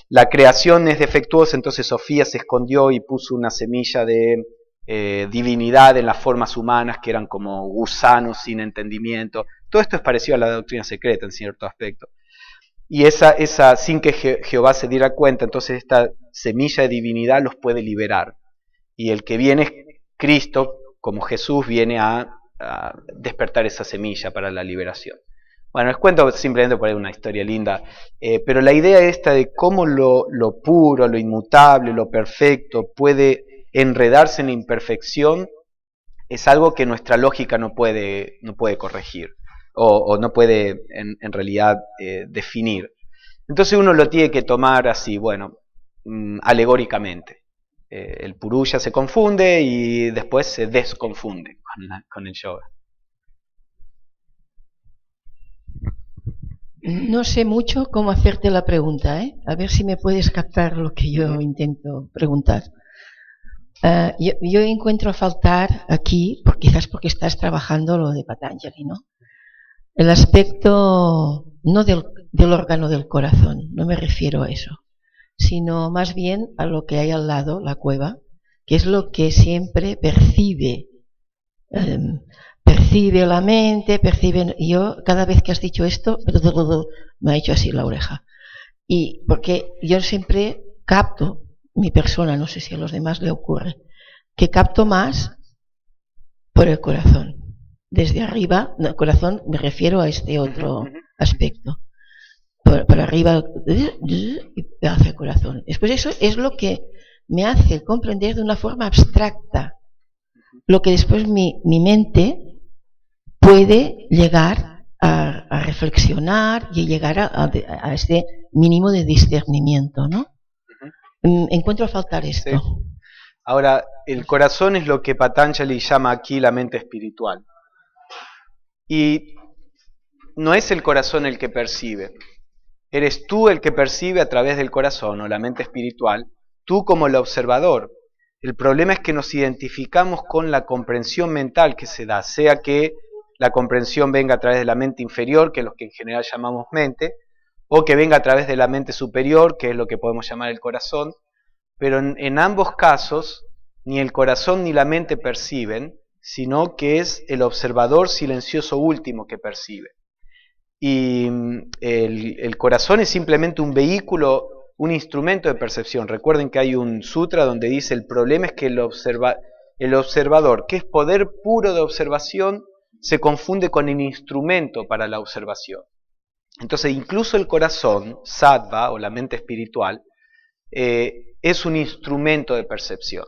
la creación es defectuosa, entonces Sofía se escondió y puso una semilla de divinidad en las formas humanas, que eran como gusanos sin entendimiento. Todo esto es parecido a la doctrina secreta en cierto aspecto. Y esa sin que Jehová se diera cuenta, entonces esta semilla de divinidad los puede liberar. Y el que viene es Cristo, como Jesús, viene a despertar esa semilla para la liberación. Bueno, les cuento simplemente por ahí una historia linda, pero la idea esta de cómo lo puro, lo inmutable, lo perfecto puede enredarse en la imperfección es algo que nuestra lógica no puede corregir o no puede en realidad definir. Entonces uno lo tiene que tomar así, bueno, alegóricamente. El Purusha se confunde y después se desconfunde con el yoga. No sé mucho cómo hacerte la pregunta, ¿eh? A ver si me puedes captar lo que yo intento preguntar. Yo encuentro faltar aquí, quizás porque estás trabajando lo de Patanjali, ¿no? El aspecto no del órgano del corazón, no me refiero a eso, sino más bien a lo que hay al lado, la cueva, que es lo que siempre percibe la mente, yo cada vez que has dicho esto, me ha hecho así la oreja. Y porque yo siempre capto, mi persona, no sé si a los demás le ocurre, que capto más por el corazón. Desde arriba, no, el corazón me refiero a este otro aspecto. Por arriba, y hacia el corazón. Después eso es lo que me hace comprender de una forma abstracta lo que después mi mente puede llegar a reflexionar y llegar a este mínimo de discernimiento, ¿no? Encuentro a faltar esto. Sí. Ahora, el corazón es lo que Patanjali llama aquí la mente espiritual. Y no es el corazón el que percibe. Eres tú el que percibe a través del corazón o la mente espiritual, tú como el observador. El problema es que nos identificamos con la comprensión mental que se da, sea que la comprensión venga a través de la mente inferior, que es lo que en general llamamos mente, o que venga a través de la mente superior, que es lo que podemos llamar el corazón. Pero en ambos casos, ni el corazón ni la mente perciben, sino que es el observador silencioso último que percibe. Y el corazón es simplemente un vehículo, un instrumento de percepción. Recuerden que hay un sutra donde dice el problema es que el observador, que es poder puro de observación, se confunde con el instrumento para la observación. Entonces incluso el corazón, sattva o la mente espiritual, es un instrumento de percepción.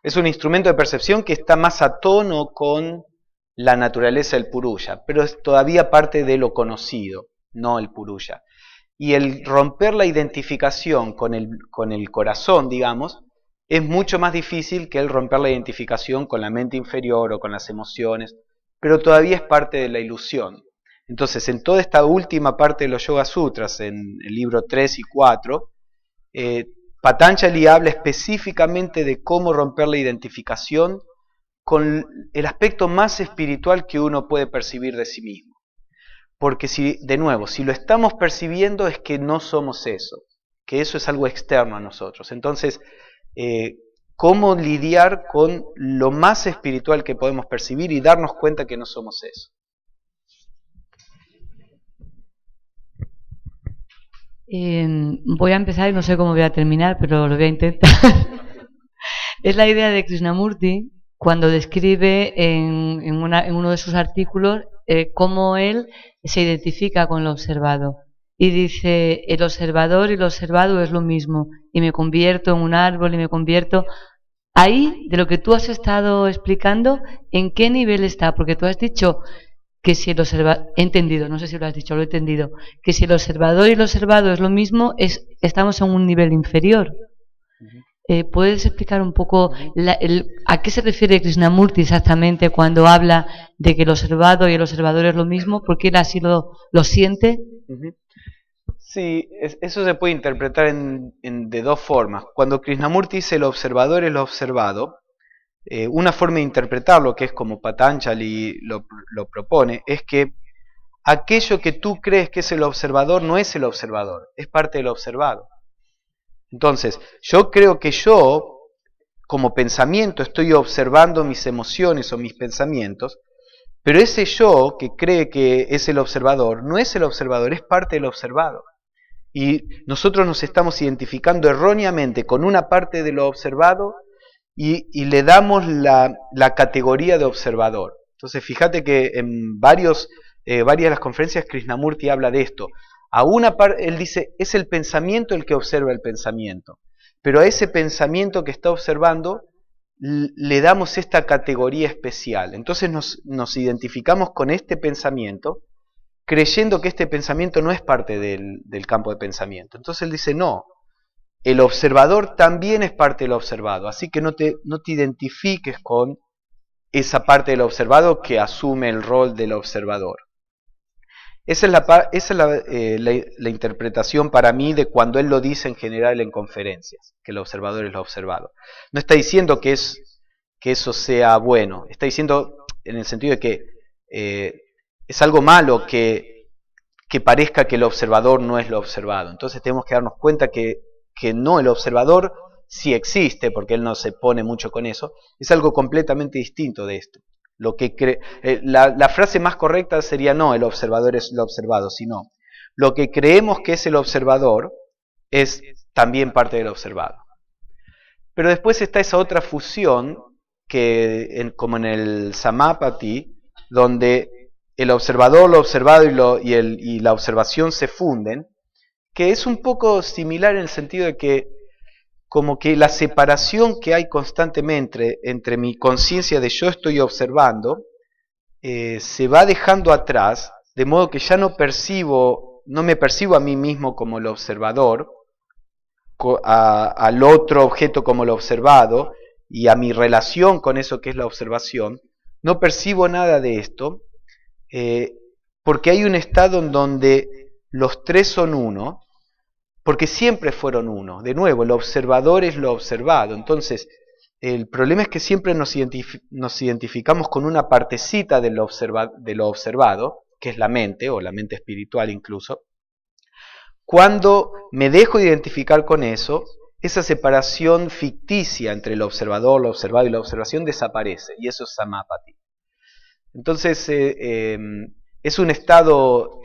Es un instrumento de percepción que está más a tono con la naturaleza del Purusha, pero es todavía parte de lo conocido, no el Purusha. Y el romper la identificación con el corazón, digamos, es mucho más difícil que el romper la identificación con la mente inferior o con las emociones, pero todavía es parte de la ilusión. Entonces, en toda esta última parte de los Yoga Sutras, en el libro 3 y 4, Patanjali habla específicamente de cómo romper la identificación con el aspecto más espiritual que uno puede percibir de sí mismo. Porque de nuevo, si lo estamos percibiendo es que no somos eso, que eso es algo externo a nosotros. Entonces, ¿cómo lidiar con lo más espiritual que podemos percibir y darnos cuenta que no somos eso? Voy a empezar y no sé cómo voy a terminar, pero lo voy a intentar. Es la idea de Krishnamurti cuando describe en uno de sus artículos cómo él se identifica con lo observado. Y dice, el observador y lo observado es lo mismo, y me convierto en un árbol y me convierto... Ahí, de lo que tú has estado explicando, ¿en qué nivel está? Porque tú has dicho que si el observador, he entendido, no sé si lo has dicho, lo he entendido, que si el observador y lo observado es lo mismo, estamos en un nivel inferior. ¿Puedes explicar un poco a qué se refiere Krishnamurti exactamente cuando habla de que el observado y el observador es lo mismo? ¿Por qué él así lo siente? Sí, eso se puede interpretar de dos formas. Cuando Krishnamurti dice el observador es lo observado, una forma de interpretarlo, que es como Patanjali lo propone, es que aquello que tú crees que es el observador no es el observador, es parte del observado. Entonces, yo creo que yo, como pensamiento, estoy observando mis emociones o mis pensamientos, pero ese yo que cree que es el observador, no es el observador, es parte del observado. Y nosotros nos estamos identificando erróneamente con una parte de lo observado y le damos la categoría de observador. Entonces, fíjate que en varios varias de las conferencias, Krishnamurti habla de esto. Él dice, es el pensamiento el que observa el pensamiento, pero a ese pensamiento que está observando le damos esta categoría especial. Entonces nos identificamos con este pensamiento, creyendo que este pensamiento no es parte del campo de pensamiento. Entonces él dice, no, el observador también es parte del observado, así que no te identifiques con esa parte del observado que asume el rol del observador. Esa es la interpretación para mí de cuando él lo dice en general en conferencias, que el observador es lo observado. No está diciendo que eso sea bueno, está diciendo en el sentido de que es algo malo que parezca que el observador no es lo observado. Entonces tenemos que darnos cuenta que no, el observador sí existe, porque él no se pone mucho con eso, es algo completamente distinto de esto. La frase más correcta sería no, el observador es lo observado, sino lo que creemos que es el observador es también parte del observado. Pero después está esa otra fusión, como en el Samapati, donde el observador, lo observado y la observación se funden, que es un poco similar en el sentido de que como que la separación que hay constantemente entre mi conciencia de yo estoy observando se va dejando atrás, de modo que ya no me percibo a mí mismo como el observador, al otro objeto como el observado, y a mi relación con eso que es la observación, no percibo nada de esto, porque hay un estado en donde los tres son uno, porque siempre fueron uno. De nuevo, el observador es lo observado. Entonces, el problema es que siempre nos identificamos con una partecita de lo observado, que es la mente, o la mente espiritual incluso. Cuando me dejo identificar con eso, esa separación ficticia entre el observador, lo observado y la observación desaparece, y eso es Samapati. Entonces, es un estado...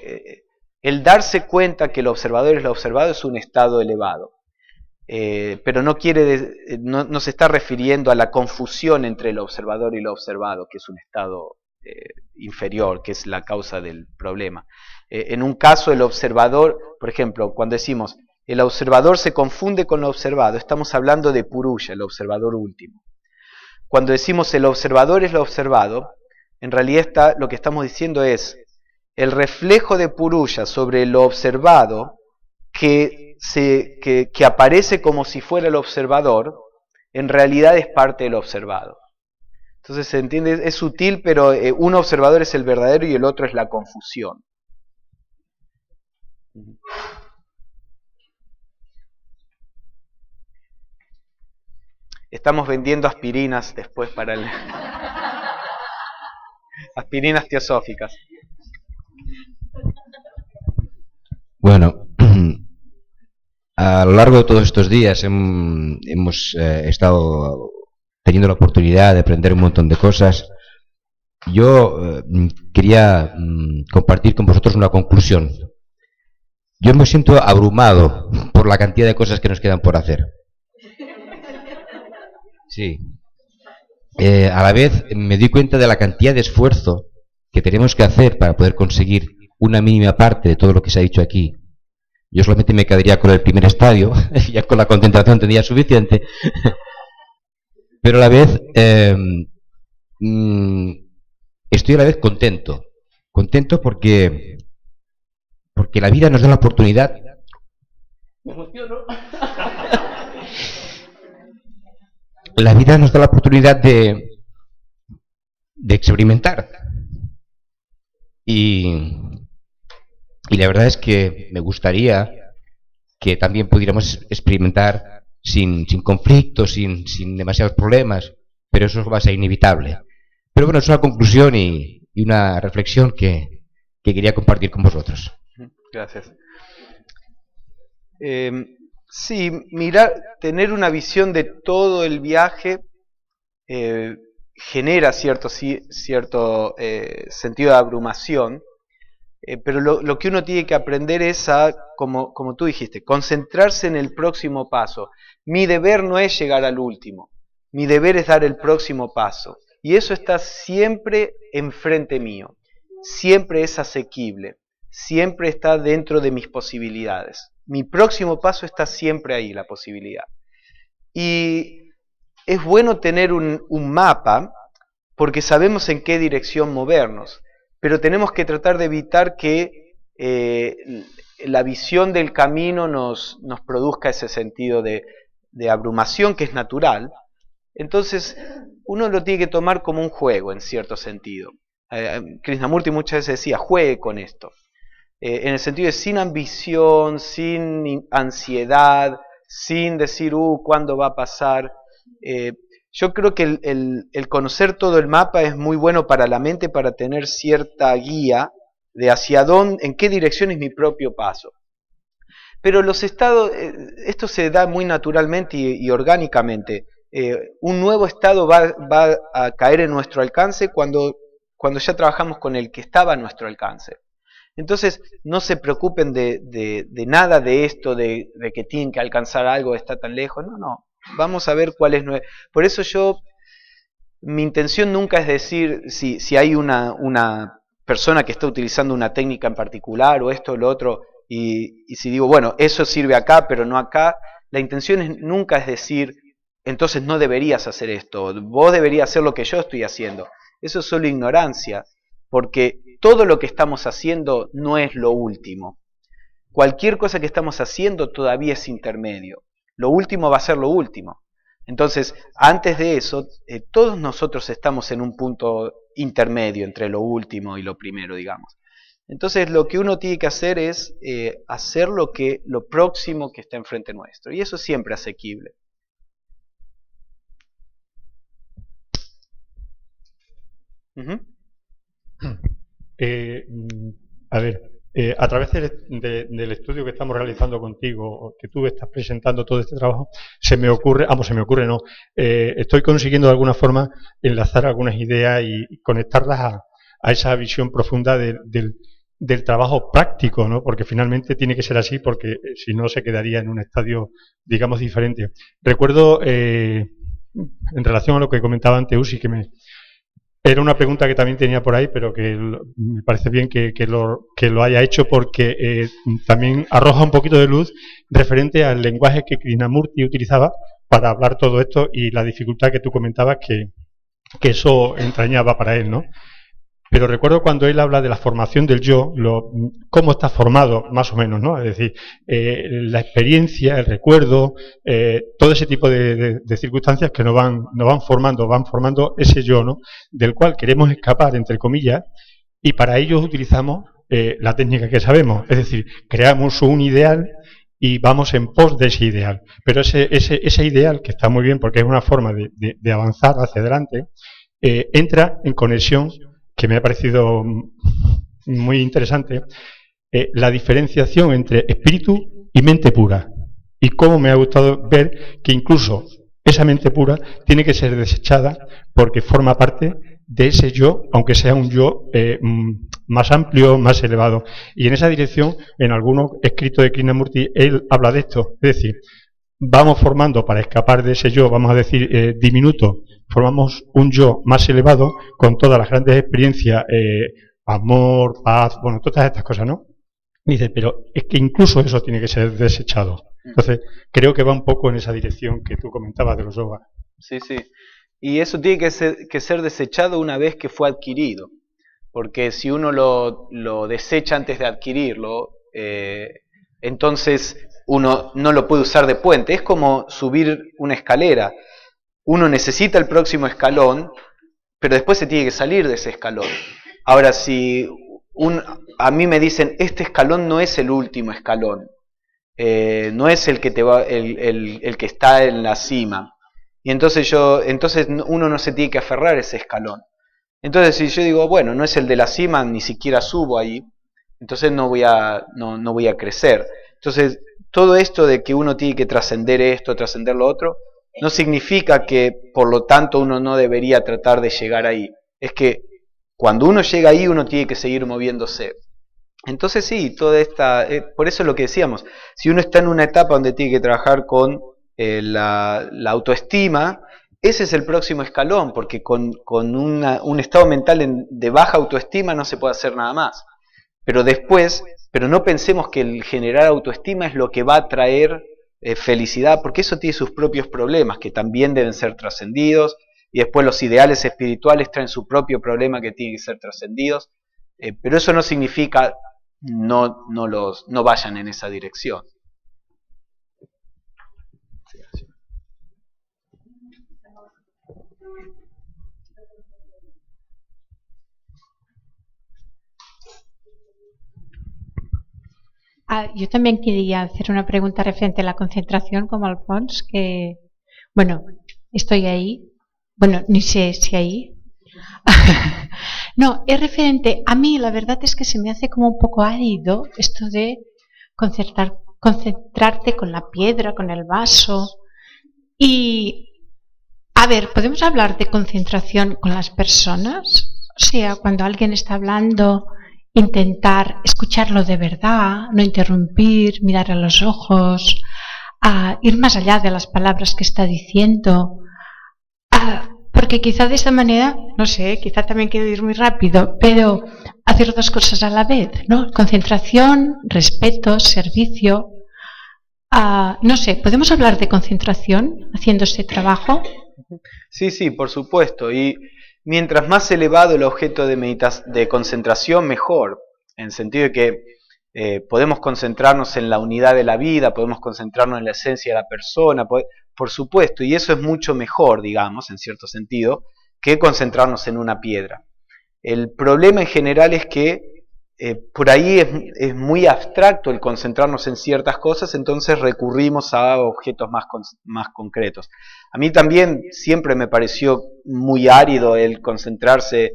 el darse cuenta que el observador es lo observado es un estado elevado, pero no se está refiriendo a la confusión entre el observador y lo observado, que es un estado inferior, que es la causa del problema. En un caso el observador, por ejemplo, cuando decimos el observador se confunde con lo observado, estamos hablando de Purusha, el observador último. Cuando decimos el observador es lo observado, en realidad lo que estamos diciendo es el reflejo de Purusha sobre lo observado que aparece como si fuera el observador, en realidad es parte del observado. Entonces se entiende, es sutil, pero un observador es el verdadero y el otro es la confusión. Estamos vendiendo aspirinas después para aspirinas teosóficas. Bueno, a lo largo de todos estos días hemos estado teniendo la oportunidad de aprender un montón de cosas. Yo quería compartir con vosotros una conclusión. Yo me siento abrumado por la cantidad de cosas que nos quedan por hacer. Sí. A la vez me doy cuenta de la cantidad de esfuerzo que tenemos que hacer para poder conseguir una mínima parte de todo lo que se ha dicho aquí. Yo solamente me quedaría con el primer estadio, ya con la concentración tendría suficiente, pero a la vez estoy a la vez contento porque la vida nos da la oportunidad. Me emociono. La vida nos da la oportunidad de experimentar. Y la verdad es que me gustaría que también pudiéramos experimentar sin conflictos, sin demasiados problemas, pero eso va a ser inevitable. Pero bueno, es una conclusión y una reflexión que quería compartir con vosotros. Gracias. Sí, tener una visión de todo el viaje genera cierto sentido de abrumación, pero lo que uno tiene que aprender es como tú dijiste, concentrarse en el próximo paso. Mi deber no es llegar al último, mi deber es dar el próximo paso, y eso está siempre enfrente mío. siempre es asequible, siempre está dentro de mis posibilidades. Mi próximo paso está siempre ahí, la posibilidad. Y es bueno tener un mapa porque sabemos en qué dirección movernos, pero tenemos que tratar de evitar que la visión del camino nos produzca ese sentido de abrumación que es natural. Entonces uno lo tiene que tomar como un juego en cierto sentido. Krishnamurti muchas veces decía, juegue con esto, en el sentido de sin ambición, sin ansiedad, sin decir, ¿cuándo va a pasar? Yo creo que el conocer todo el mapa es muy bueno para la mente, para tener cierta guía de hacia dónde, en qué dirección es mi propio paso. Pero los estados, esto se da muy naturalmente y orgánicamente. Un nuevo estado va a caer en nuestro alcance cuando ya trabajamos con el que estaba a nuestro alcance. Entonces, no se preocupen de nada de esto, de que tienen que alcanzar algo, está tan lejos. No. Vamos a ver cuál es. Por eso mi intención nunca es decir si hay una persona que está utilizando una técnica en particular o esto o lo otro, y si digo, bueno, eso sirve acá, pero no acá, la intención nunca es decir, entonces no deberías hacer esto, vos deberías hacer lo que yo estoy haciendo. Eso es solo ignorancia, porque todo lo que estamos haciendo no es lo último. Cualquier cosa que estamos haciendo todavía es intermedio. Lo último va a ser lo último. Entonces, antes de eso, todos nosotros estamos en un punto intermedio entre lo último y lo primero, digamos. Entonces, lo que uno tiene que hacer es hacer lo próximo que está enfrente nuestro. Y eso es siempre asequible. A ver, a través del estudio que estamos realizando contigo, que tú estás presentando todo este trabajo, estoy consiguiendo de alguna forma enlazar algunas ideas y conectarlas a esa visión profunda del trabajo práctico, ¿no? Porque finalmente tiene que ser así, porque si no se quedaría en un estadio, digamos, diferente. Recuerdo, en relación a lo que comentaba antes Usi, era una pregunta que también tenía por ahí, pero que me parece bien que lo haya hecho, porque también arroja un poquito de luz referente al lenguaje que Krishnamurti utilizaba para hablar todo esto y la dificultad que tú comentabas que eso entrañaba para él, ¿no? Pero recuerdo cuando él habla de la formación del yo, cómo está formado, más o menos, ¿no? Es decir, la experiencia, el recuerdo, todo ese tipo de circunstancias que nos van formando ese yo, ¿no? Del cual queremos escapar, entre comillas, y para ello utilizamos la técnica que sabemos. Es decir, creamos un ideal y vamos en pos de ese ideal. Pero ese ideal, que está muy bien porque es una forma de avanzar hacia adelante, entra en conexión, que me ha parecido muy interesante, la diferenciación entre espíritu y mente pura. Y cómo me ha gustado ver que incluso esa mente pura tiene que ser desechada porque forma parte de ese yo, aunque sea un yo más amplio, más elevado. Y en esa dirección, en algunos escritos de Krishnamurti, él habla de esto. Es decir, vamos formando, para escapar de ese yo, vamos a decir, diminuto, formamos un yo más elevado con todas las grandes experiencias, amor, paz, bueno, todas estas cosas, ¿no? Dice, pero es que incluso eso tiene que ser desechado. Entonces, creo que va un poco en esa dirección que tú comentabas de los yogas. Sí. Y eso tiene que ser desechado una vez que fue adquirido. Porque si uno lo desecha antes de adquirirlo, entonces uno no lo puede usar de puente. Es como subir una escalera. Uno necesita el próximo escalón, pero después se tiene que salir de ese escalón. Ahora, si a mí me dicen, este escalón no es el último escalón, no es el que el que está en la cima, y entonces uno no se tiene que aferrar a ese escalón. Entonces, si yo digo, bueno, no es el de la cima, ni siquiera subo ahí, entonces no voy a crecer. Entonces, todo esto de que uno tiene que trascender esto, trascender lo otro, no significa que por lo tanto uno no debería tratar de llegar ahí. Es que cuando uno llega ahí uno tiene que seguir moviéndose. Entonces sí, toda esta, por eso es lo que decíamos, si uno está en una etapa donde tiene que trabajar con la autoestima, ese es el próximo escalón, porque con un estado mental de baja autoestima no se puede hacer nada más. Pero después, no pensemos que el generar autoestima es lo que va a traer felicidad, porque eso tiene sus propios problemas, que también deben ser trascendidos, y después los ideales espirituales traen su propio problema que tienen que ser trascendidos, pero eso no significa no vayan en esa dirección. Yo también quería hacer una pregunta referente a la concentración, como Alfons, que, bueno, estoy ahí, bueno, ni sé si ahí. No, es referente, a mí la verdad es que se me hace como un poco árido esto de concentrarte con la piedra, con el vaso. Y, a ver, ¿podemos hablar de concentración con las personas? O sea, cuando alguien está hablando, intentar escucharlo de verdad, no interrumpir, mirar a los ojos, ir más allá de las palabras que está diciendo, porque quizá de esta manera, no sé, quizá también quiero ir muy rápido, pero hacer dos cosas a la vez, ¿no? Concentración, respeto, servicio. No sé, ¿podemos hablar de concentración haciendo este trabajo? Sí, por supuesto. Y mientras más elevado el objeto de concentración, mejor. En el sentido de que podemos concentrarnos en la unidad de la vida, podemos concentrarnos en la esencia de la persona, por supuesto, y eso es mucho mejor, digamos, en cierto sentido, que concentrarnos en una piedra. El problema en general es que por ahí es muy abstracto el concentrarnos en ciertas cosas, entonces recurrimos a objetos más concretos. A mí también siempre me pareció muy árido el concentrarse,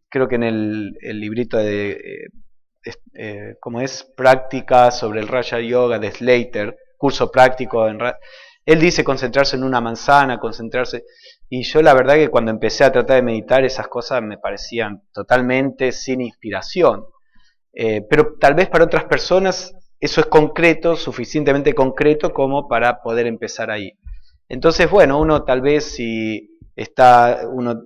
creo que en el librito de, ¿cómo es? Práctica sobre el Raja Yoga de Slater, curso práctico él dice concentrarse en una manzana, concentrarse, y yo la verdad que cuando empecé a tratar de meditar esas cosas me parecían totalmente sin inspiración. Pero tal vez para otras personas eso es concreto, suficientemente concreto como para poder empezar ahí. Entonces, bueno, uno tal vez si uno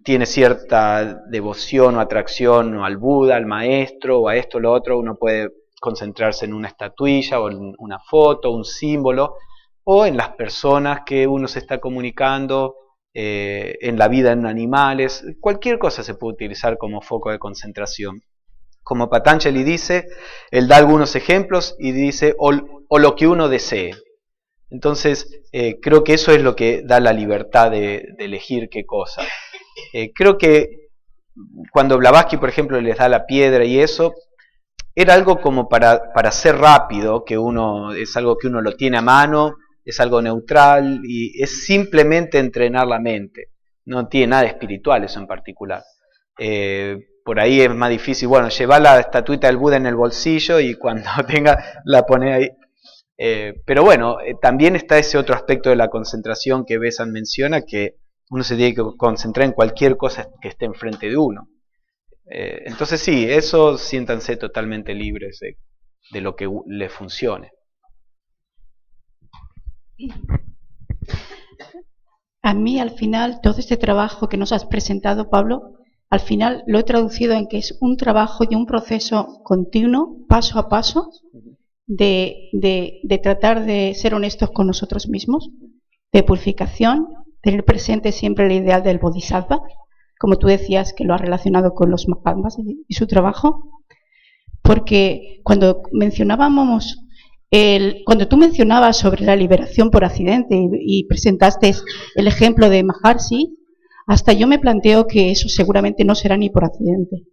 tiene cierta devoción o atracción o al Buda, al maestro o a esto o lo otro, uno puede concentrarse en una estatuilla o en una foto, un símbolo, o en las personas que uno se está comunicando, en la vida en animales. Cualquier cosa se puede utilizar como foco de concentración. Como Patanjali dice, él da algunos ejemplos y dice, o lo que uno desee. Entonces, creo que eso es lo que da la libertad de elegir qué cosa. Creo que cuando Blavatsky, por ejemplo, les da la piedra y eso, era algo como para ser rápido, que es algo que uno lo tiene a mano, es algo neutral y es simplemente entrenar la mente. No tiene nada espiritual eso en particular. Por ahí es más difícil, bueno, llevar la estatuita del Buda en el bolsillo y cuando tenga la pone ahí. Pero bueno, también está ese otro aspecto de la concentración que Besan menciona, que uno se tiene que concentrar en cualquier cosa que esté enfrente de uno. Entonces sí, eso siéntanse totalmente libres de lo que les funcione. A mí al final todo este trabajo que nos has presentado, Pablo, al final lo he traducido en que es un trabajo y un proceso continuo, paso a paso, de tratar de ser honestos con nosotros mismos, de purificación, tener presente siempre el ideal del Bodhisattva, como tú decías que lo has relacionado con los Mahatmas y su trabajo, porque cuando tú mencionabas sobre la liberación por accidente y presentaste el ejemplo de Maharshi, hasta yo me planteo que eso seguramente no será ni por accidente.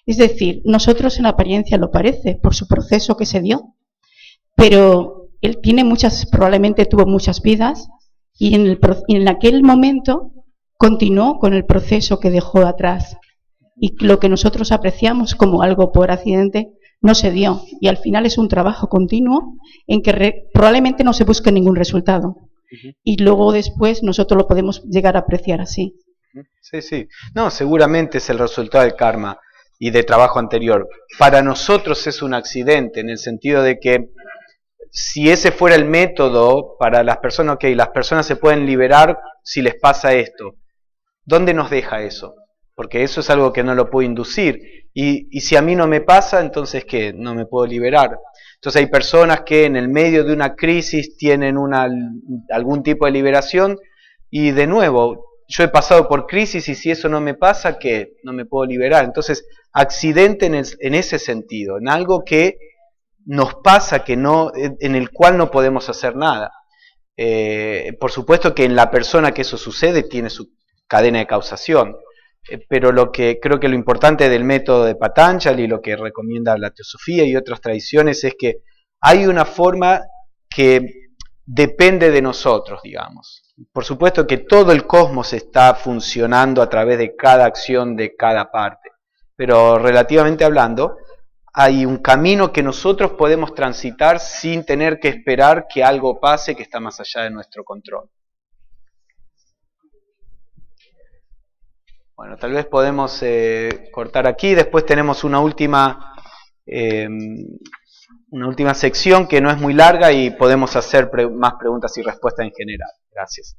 Es decir, nosotros en apariencia lo parece por su proceso que se dio, pero él probablemente tuvo muchas vidas y en aquel momento continuó con el proceso que dejó atrás. Y lo que nosotros apreciamos como algo por accidente no se dio. Y al final es un trabajo continuo en que probablemente no se busque ningún resultado. Y luego después nosotros lo podemos llegar a apreciar así. Sí. No, seguramente es el resultado del karma y de trabajo anterior. Para nosotros es un accidente en el sentido de que si ese fuera el método para las personas, ok, las personas se pueden liberar si les pasa esto, ¿dónde nos deja eso? Porque eso es algo que no lo puedo inducir. Y si a mí no me pasa, entonces ¿qué? No me puedo liberar. Entonces hay personas que en el medio de una crisis tienen algún tipo de liberación y de nuevo, yo he pasado por crisis y si eso no me pasa, ¿qué? No me puedo liberar. Entonces, accidente en ese sentido, en algo que nos pasa, en el cual no podemos hacer nada. Por supuesto que en la persona que eso sucede tiene su cadena de causación. Pero creo que lo importante del método de Patanjali y lo que recomienda la teosofía y otras tradiciones es que hay una forma que depende de nosotros, digamos. Por supuesto que todo el cosmos está funcionando a través de cada acción de cada parte, pero relativamente hablando, hay un camino que nosotros podemos transitar sin tener que esperar que algo pase que está más allá de nuestro control. Bueno, tal vez podemos cortar aquí, después tenemos una última sección que no es muy larga y podemos hacer más preguntas y respuestas en general. Gracias.